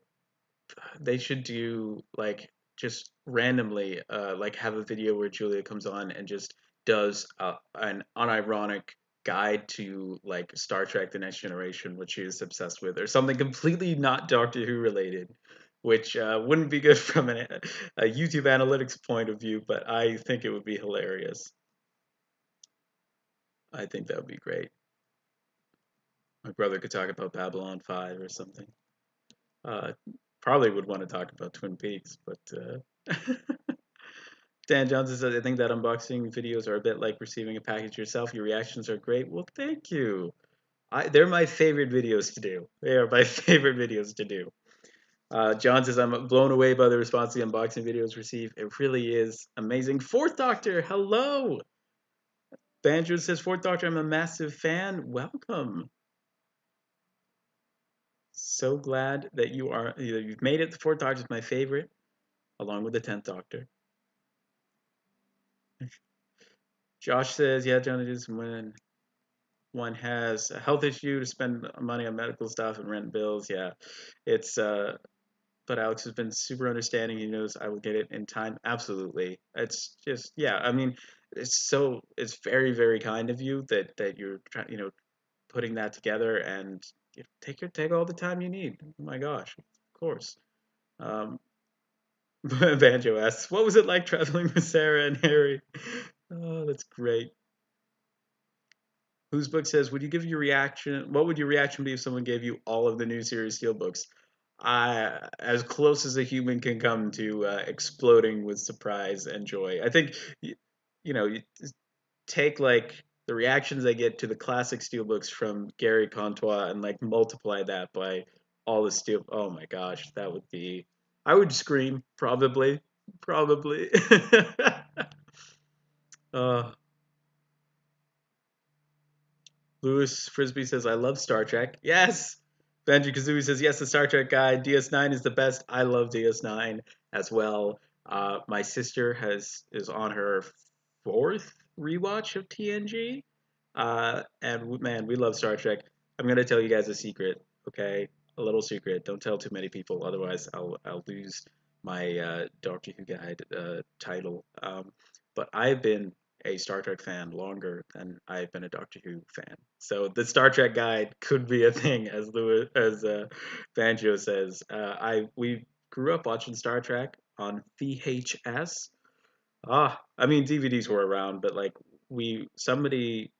they should do like just randomly like have a video where Julia comes on and just does an unironic guide to like Star Trek The Next Generation, which she is obsessed with, or something completely not Doctor Who related, which wouldn't be good from a YouTube analytics point of view, but I think it would be hilarious. I think that would be great. My brother could talk about Babylon 5 or something. Probably would want to talk about Twin Peaks, but Dan Johnson says, I think that unboxing videos are a bit like receiving a package yourself. Your reactions are great. Well, thank you. They're my favorite videos to do. They are my favorite videos to do. John says, I'm blown away by the response the unboxing videos receive. It really is amazing. Fourth Doctor, hello. Banjo says, Fourth Doctor, I'm a massive fan. Welcome. So glad that you've made it. The Fourth Doctor is my favorite, along with the 10th Doctor. Josh says, yeah, John, it is when one has a health issue to spend money on medical stuff and rent bills. Yeah, it's but Alex has been super understanding. He knows I will get it in time. Absolutely. It's just, yeah. I mean, it's very, very kind of you that you're trying, putting that together, and take all the time you need. Oh my gosh, of course. Um, Banjo asks, "What was it like traveling with Sarah and Harry?" Oh, that's great. Whose book says, "Would you give your reaction? What would your reaction be if someone gave you all of the new series steelbooks?" As close as a human can come to exploding with surprise and joy. I think, you take like the reactions I get to the classic steelbooks from Gary Contois and like multiply that by all the steel. Oh my gosh, that would be. I would scream probably, probably. uh, Lewis Frisbee says, "I love Star Trek." Yes. Benji Kazooie says, "Yes, the Star Trek guy. DS9 is the best. I love DS9 as well." My sister is on her fourth rewatch of TNG, and man, we love Star Trek. I'm gonna tell you guys a secret, okay? A little secret. Don't tell too many people, otherwise I'll lose my Doctor Who guide title. But I've been a Star Trek fan longer than I've been a Doctor Who fan. So the Star Trek guide could be a thing, as Banjo says. We grew up watching Star Trek on VHS. I mean DVDs were around, but like we somebody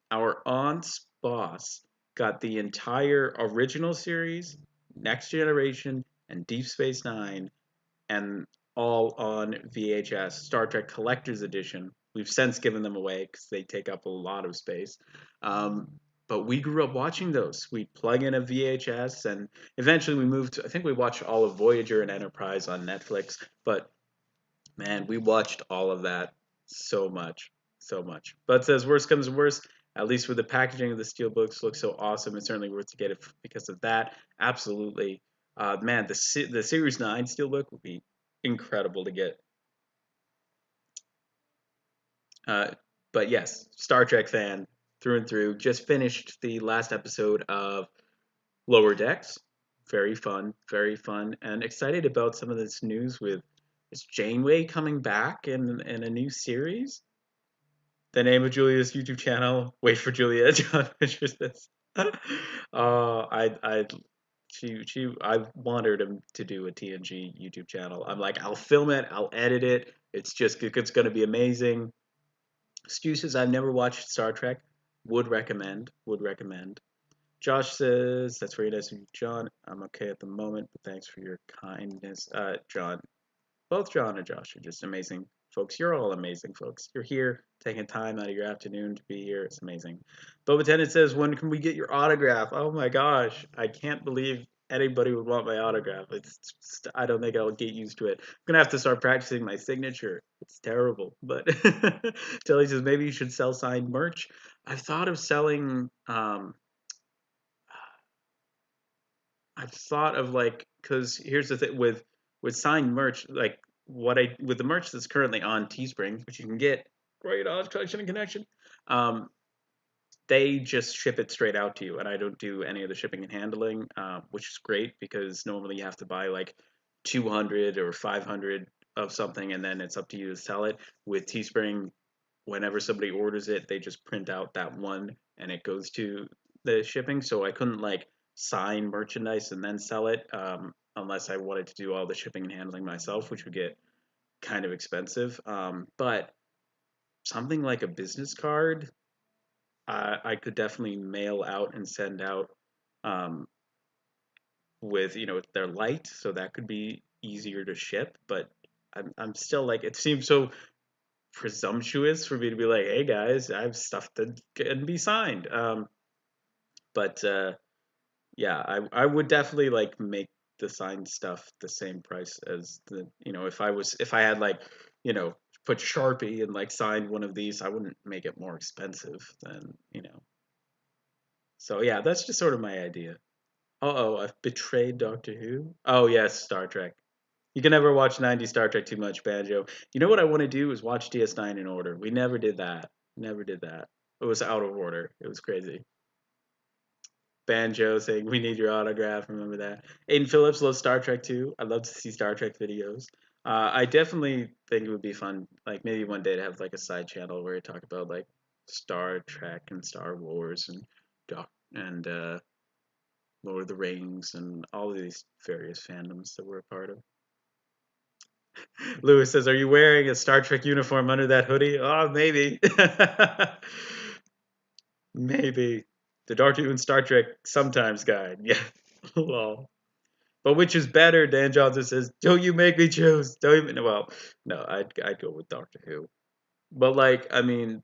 our aunt's boss got the entire original series, Next Generation, and Deep Space Nine, and all on VHS, Star Trek Collector's Edition. We've since given them away because they take up a lot of space. Um, but we grew up watching those. We'd plug in a VHS, and eventually we moved to, I think we watched all of Voyager and Enterprise on Netflix. But man, we watched all of that so much, so much. But as worst comes to worst, at least with the packaging of the steelbooks looks so awesome, it's certainly worth to get it because of that. Absolutely. Man, the Series 9 steelbook would be incredible to get. Uh, but yes, Star Trek fan through and through. Just finished the last episode of Lower Decks. Very fun, and excited about some of this news with is Janeway coming back in a new series? The name of Julia's YouTube channel. Wait for Julia. John Fisher says. I I want her to do a TNG YouTube channel. I'm like, I'll film it, I'll edit it. It's gonna be amazing. Excuses. I've never watched Star Trek. Would recommend. Would recommend. Josh says that's very nice of you, John. I'm okay at the moment, but thanks for your kindness, John. Both John and Josh are just amazing folks. You're all amazing folks. You're here taking time out of your afternoon to be here. It's amazing. Boba Tennant says, "When can we get your autograph?" Oh my gosh, I can't believe anybody would want my autograph. I don't think I'll get used to it. I'm gonna have to start practicing my signature. It's terrible. But Telly says maybe you should sell signed merch. I've thought of selling. I've thought of like because here's the thing with signed merch, like what I with the merch that's currently on Teespring, which you can get right on Collection and Connection. Um, they just ship it straight out to you, and I don't do any of the shipping and handling, which is great because normally you have to buy like 200 or 500 of something, and then it's up to you to sell it. With Teespring, whenever somebody orders it, they just print out that one, and it goes to the shipping. So I couldn't like sign merchandise and then sell it unless I wanted to do all the shipping and handling myself, which would get kind of expensive. But something like a business card I could definitely mail out and send out um, with they're light, so that could be easier to ship. But I'm still like it seems so presumptuous for me to be like, hey guys, I have stuff that can be signed. But yeah, I would definitely like make the signed stuff the same price as if I had like you know put Sharpie and like signed one of these, I wouldn't make it more expensive than. So yeah, that's just sort of my idea. Oh, I've betrayed Doctor Who. Oh yes, Star Trek. You can never watch 90 Star Trek too much, Banjo. You know what I want to do is watch DS9 in order. We never did that. Never did that. It was out of order. It was crazy. Banjo saying we need your autograph. Remember that? Aiden Phillips loves Star Trek too. I'd love to see Star Trek videos. I definitely think it would be fun, like maybe one day to have like a side channel where you talk about like Star Trek and Star Wars and Doc and Lord of the Rings and all of these various fandoms that we're a part of. Lewis says, "Are you wearing a Star Trek uniform under that hoodie?" Oh, maybe. Maybe. The Doctor Who and Star Trek sometimes guide. Yeah. Lol. But which is better? Dan Johnson says, "Don't you make me choose." Don't even. Well, no, I'd go with Doctor Who. But like, I mean,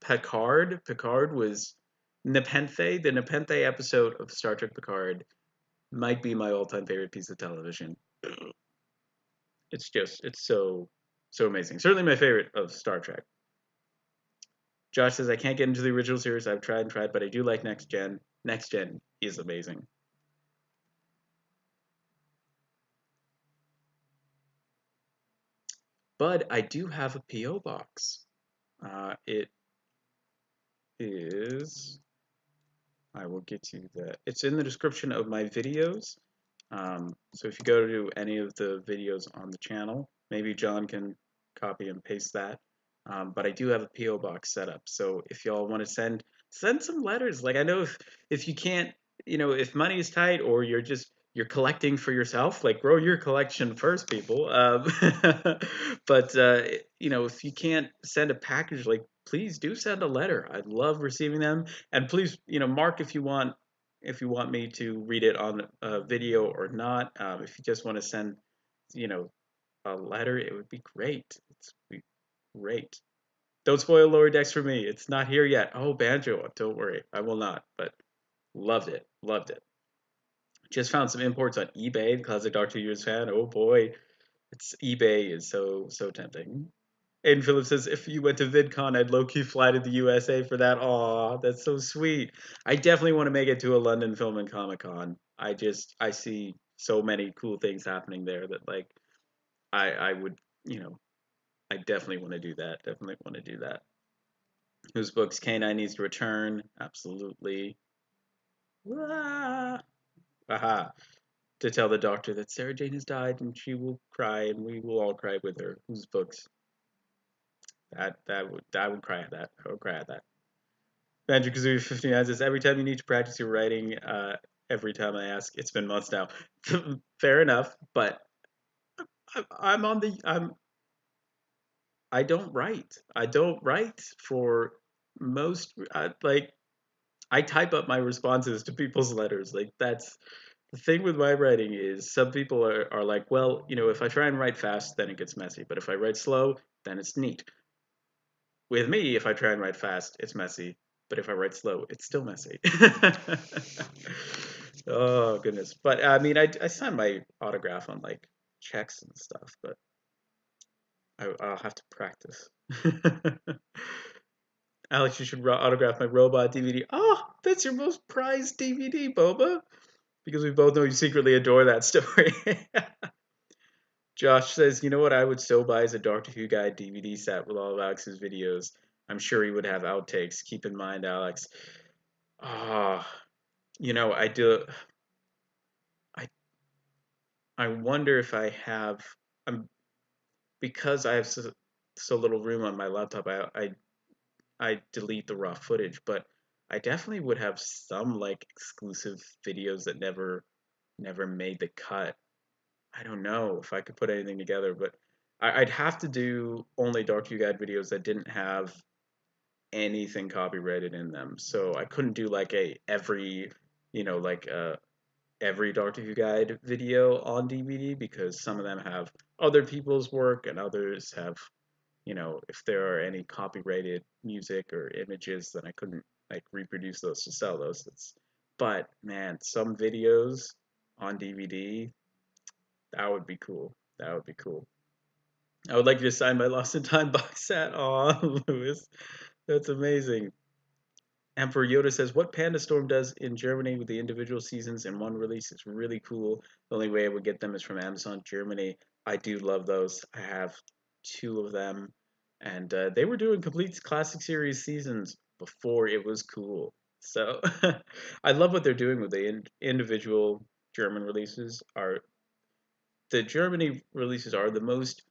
Picard was Nepenthe. The Nepenthe episode of Star Trek Picard might be my all-time favorite piece of television. It's so amazing. Certainly my favorite of Star Trek. Josh says I can't get into the original series. I've tried and tried, but I do like Next Gen. Next Gen is amazing. But I do have a PO box. It is. I will get you that. It's in the description of my videos. So if you go to any of the videos on the channel, maybe John can copy and paste that. But I do have a PO box set up. So if y'all want to send some letters. Like I know if you can't, if money is tight or you're collecting for yourself, like grow your collection first, people. But if you can't send a package, like please do send a letter. I love receiving them, and please, mark if you want me to read it on a video or not. If you just want to send, you know, a letter, it would be great. It's be great. Don't spoil Lower Decks for me. It's not here yet. Oh, Banjo, don't worry, I will not. But loved it, loved it. Just found some imports on eBay. The Classic Doctor Who's fan. Oh boy, it's eBay is so tempting. Aiden Phillips says, if you went to VidCon, I'd low-key fly to the USA for that. Aw, that's so sweet. I definitely want to make it to a London Film and Comic Con. I see so many cool things happening there that like I would, I definitely want to do that. Definitely want to do that. Whose books K9 needs to return? Absolutely. Ah, aha. To tell the doctor that Sarah Jane has died and she will cry and we will all cry with her. Whose books? I would cry at that. I would cry at that. Banjo Kazooie 59 says every time you need to practice your writing, every time I ask, it's been months now. Fair enough, but I'm on the I don't write. I don't write for most like I type up my responses to people's letters. Like that's the thing with my writing is some people are like, well, if I try and write fast, then it gets messy. But if I write slow, then it's neat. With me, if I try and write fast, it's messy. But if I write slow, it's still messy. Oh goodness! But I mean, I sign my autograph on like checks and stuff, but I'll have to practice. Alex, you should autograph my robot DVD. Oh, that's your most prized DVD, Boba. Because we both know you secretly adore that story. Josh says, you know what I would so buy is a Doctor Who Guide DVD set with all of Alex's videos. I'm sure he would have outtakes. Keep in mind, Alex. Ah, I do. I I wonder if I have. I'm because I have so little room on my laptop. I delete the raw footage, but I definitely would have some like exclusive videos that never made the cut. I don't know if I could put anything together, but I'd have to do only Doctor Who Guide videos that didn't have anything copyrighted in them. So I couldn't do like like every Doctor Who Guide video on DVD because some of them have other people's work and others have, if there are any copyrighted music or images, then I couldn't like reproduce those to sell those. But man, some videos on DVD, that would be cool. That would be cool. I would like you to sign my Lost in Time box set. Aw, Lewis. That's amazing. Emperor Yoda says, what Panda Storm does in Germany with the individual seasons in one release is really cool. The only way I would get them is from Amazon Germany. I do love those. I have two of them. And they were doing complete classic series seasons before it was cool. So I love what they're doing with the individual German releases. Are the Germany releases are the most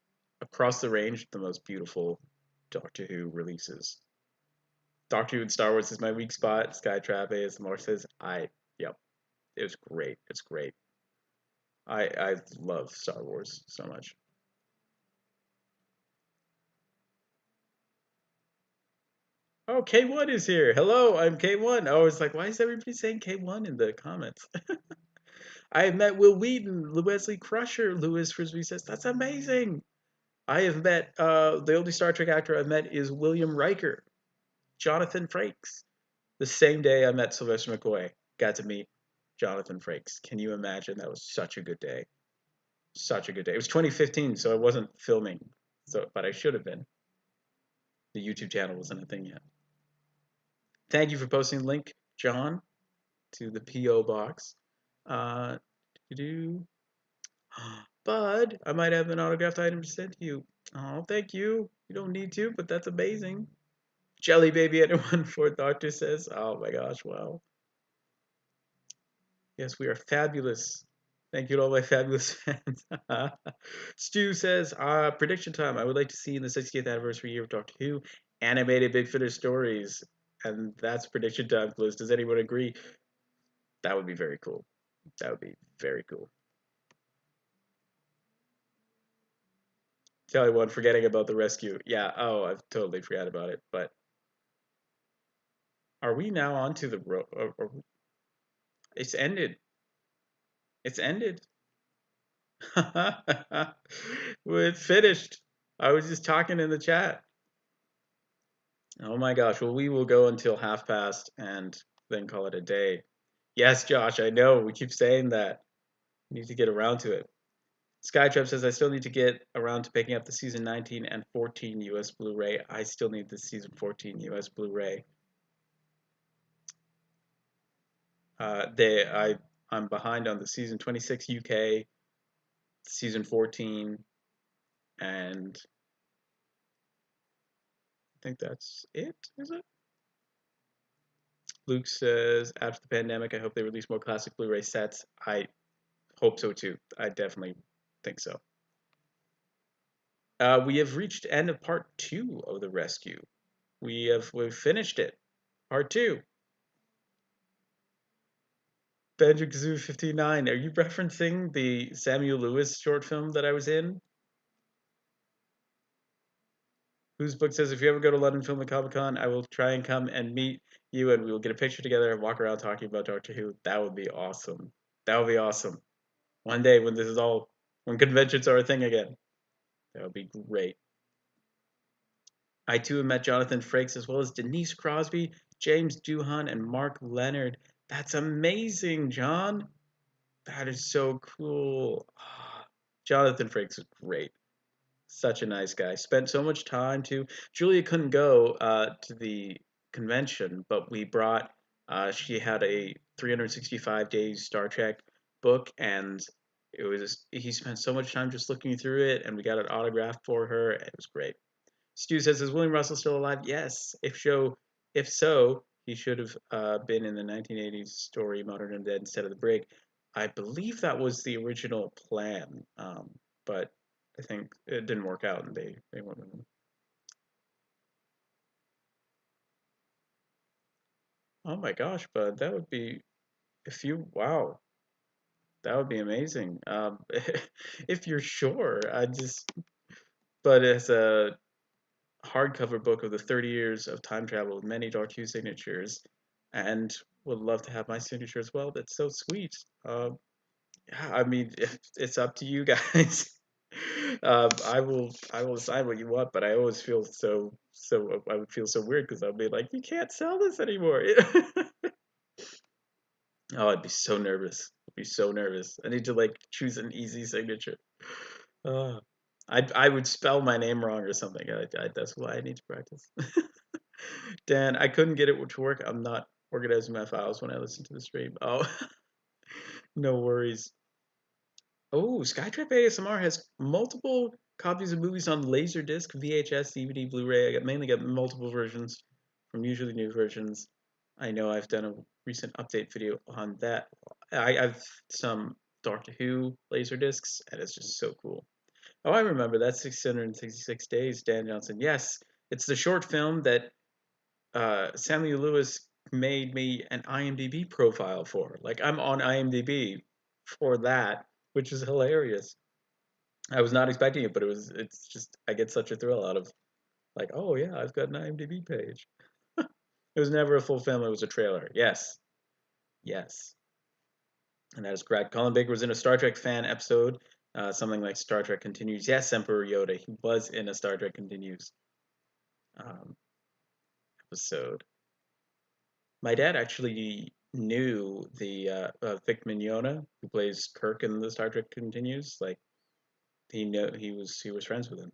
across the range, the most beautiful Doctor Who releases. Doctor Who and Star Wars is my weak spot. Skytrap ASMR says yep, it was great. It's great. I love Star Wars so much. Oh, K1 is here. Hello, I'm K1. Oh, it's like, why is everybody saying K1 in the comments? I have met Will Wheaton, Wesley Crusher. Lewis Frisbee says, that's amazing. I have met, the only Star Trek actor I've met is William Riker, Jonathan Frakes. The same day I met Sylvester McCoy, got to meet Jonathan Frakes. Can you imagine? That was such a good day. Such a good day. It was 2015, so I wasn't filming, so but I should have been. The YouTube channel wasn't a thing yet. Thank you for posting the link, John, to the PO box. Uh, do Bud, I might have an autographed item to send to you. Oh, thank you. You don't need to, but that's amazing. Jelly baby at 1/4 Doctor says, oh my gosh, wow. Yes, we are fabulous. Thank you to all my fabulous fans. Stu says, prediction time. I would like to see in the 60th anniversary year of Doctor Who animated Big Finish stories. And that's prediction time, Liz. Does anyone agree? That would be very cool. That would be very cool. Tell you what, forgetting about the rescue. Yeah, oh, I've totally forgot about it. But are we now on to the road? It's ended. It's ended. Well, it's finished. I was just talking in the chat. Oh my gosh. Well, we will go until 1/2 past and then call it a day. Yes, Josh, I know. We keep saying that. We need to get around to it. Skytrap says, I still need to get around to picking up the season 19 and 14 US Blu-ray. I still need the season 14 US Blu-ray. I'm behind on the season 26 UK, season 14, and I think that's it, is it? Luke says, after the pandemic, I hope they release more classic Blu-ray sets. I hope so too. I definitely think so. We have reached end of part 2 of the rescue. We've finished it. Part 2. Banjo-Kazooie 59. Are you referencing the Samuel Lewis short film that I was in? Whose book says, if you ever go to London Film and Comic Con, I will try and come and meet you and we will get a picture together and walk around talking about Doctor Who. That would be awesome. That would be awesome. One day when when conventions are a thing again. That would be great. I too have met Jonathan Frakes as well as Denise Crosby, James Doohan, and Mark Leonard. That's amazing, John. That is so cool. Jonathan Frakes is great. Such a nice guy. Spent so much time too. Julia couldn't go to the convention, but we brought. She had a 365 days Star Trek book, and he spent so much time just looking through it, and we got an autograph for her. It was great. Stu says, "Is William Russell still alive?" Yes. If so, he should have been in the 1980s story Modern and Dead instead of the Brig. I believe that was the original plan, but I think it didn't work out, and they went with him. Oh my gosh, but that would be if you wow, that would be amazing. If you're sure, but it's a hardcover book of the 30 years of time travel with many Dark Hue signatures, and would love to have my signature as well. That's so sweet. Yeah, I mean, it's up to you guys. I will sign what you want, but I always feel I would feel so weird because I'll be like, you can't sell this anymore. Oh, I'd be so nervous. I'd be so nervous. I need to like choose an easy signature. Uh, I would spell my name wrong or something. That's why I need to practice. Dan, I couldn't get it to work. I'm not organizing my files when I listen to the stream. Oh, no worries. Oh, Skytrap ASMR has multiple copies of movies on Laserdisc, VHS, DVD, Blu-ray. Mainly got multiple versions from usually new versions. I know I've done a recent update video on that. I've some Doctor Who laser discs, and it's just so cool. Oh, I remember that 666 Days, Dan Johnson. Yes, it's the short film that Samuel Lewis made me an IMDb profile for. Like I'm on IMDb for that, which is hilarious. I was not expecting it, but it's just I get such a thrill out of like, oh yeah, I've got an IMDb page. It was never a full film, it was a trailer. Yes. Yes. And that is correct. Colin Baker was in a Star Trek fan episode, something like Star Trek Continues. Yes, Emperor Yoda. He was in a Star Trek Continues um, episode. My dad actually knew the Vic Mignogna, who plays Kirk in the Star Trek Continues. Like he was friends with him.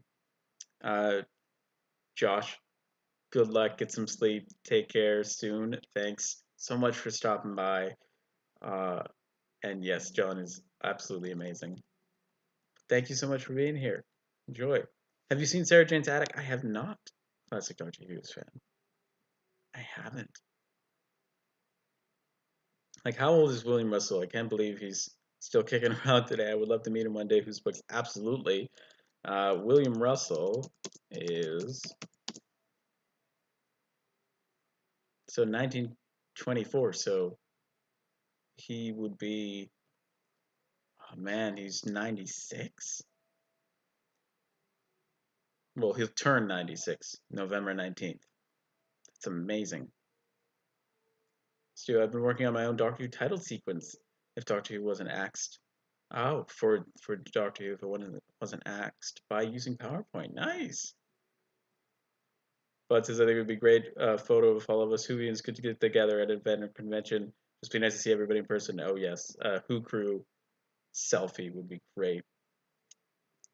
Uh, Josh, good luck. Get some sleep. Take care soon. Thanks so much for stopping by. Uh, and yes, John is absolutely amazing. Thank you so much for being here. Enjoy. Have you seen Sarah Jane's Attic? I have not. Classic Doctor Who's fan. I haven't. Like, how old is William Russell? I can't believe he's still kicking around today. I would love to meet him one day. Whose books? Absolutely. William Russell is so 1924. So he would be. Oh man, he's 96. Well, he'll turn 96 November 19th. It's amazing. Stu, I've been working on my own Doctor Who title sequence. If Doctor Who wasn't axed, oh, for Doctor Who, if it wasn't axed by using PowerPoint, nice. But says I think it would be great photo of all of us Whovians could get together at an event or convention. Just be nice to see everybody in person. Oh yes, Who crew selfie would be great.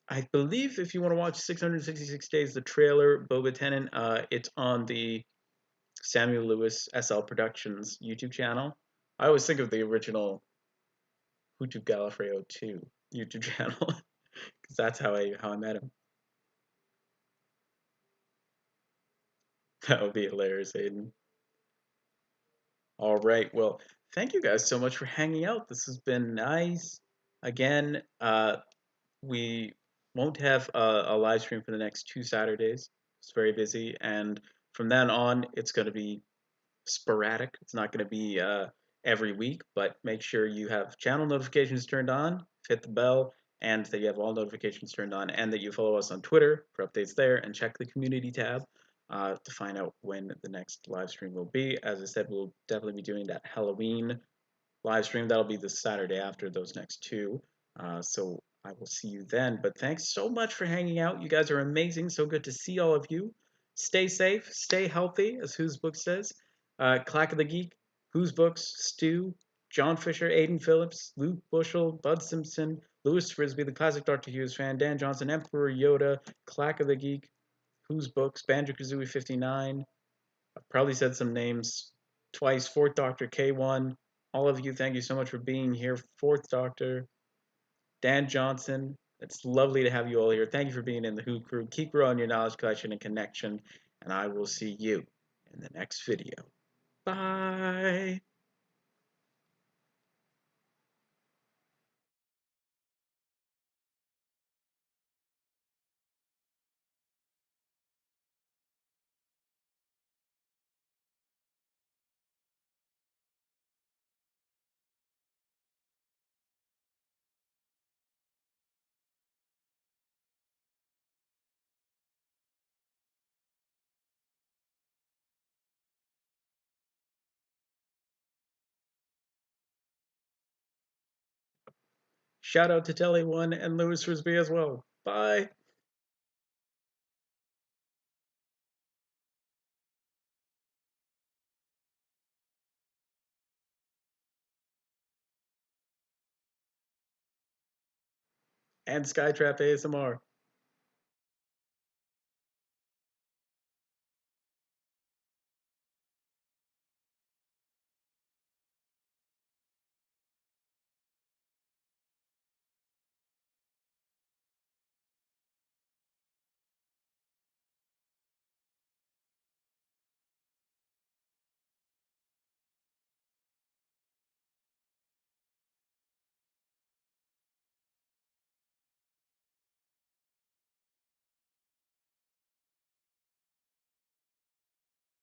I believe if you want to watch 666 Days, the trailer, Boba Tennant, it's on the Samuel Lewis SL Productions YouTube channel. I always think of the original Hutu Gallifrey 02 YouTube channel because that's how I met him. That would be hilarious, Aiden. All right, well, thank you guys so much for hanging out. This has been nice. Again, we won't have a live stream for the next 2 Saturdays. It's very busy, and from then on, it's going to be sporadic. It's not going to be every week, but make sure you have channel notifications turned on, hit the bell, and that you have all notifications turned on, and that you follow us on Twitter for updates there, and check the community tab to find out when the next live stream will be. As I said, we'll definitely be doing that Halloween live stream. That'll be the Saturday after those next two. So I will see you then. But thanks so much for hanging out. You guys are amazing. So good to see all of you. Stay safe, stay healthy, as Whose Book says. Clack of the Geek, Whose Books, Stu, John Fisher, Aiden Phillips, Luke Bushell, Bud Simpson, Lewis Frisbee, the classic Dr. Hughes fan, Dan Johnson, Emperor Yoda, Clack of the Geek, Whose Books, Banjo Kazooie 59. I've probably said some names twice. Fourth Doctor K1. All of you, thank you so much for being here. Fourth Doctor, Dan Johnson. It's lovely to have you all here. Thank you for being in the Who crew. Keep growing your knowledge collection and connection, and I will see you in the next video. Bye. Shout out to Telly1 and Lewis Frisbee as well. Bye. And Skytrap ASMR.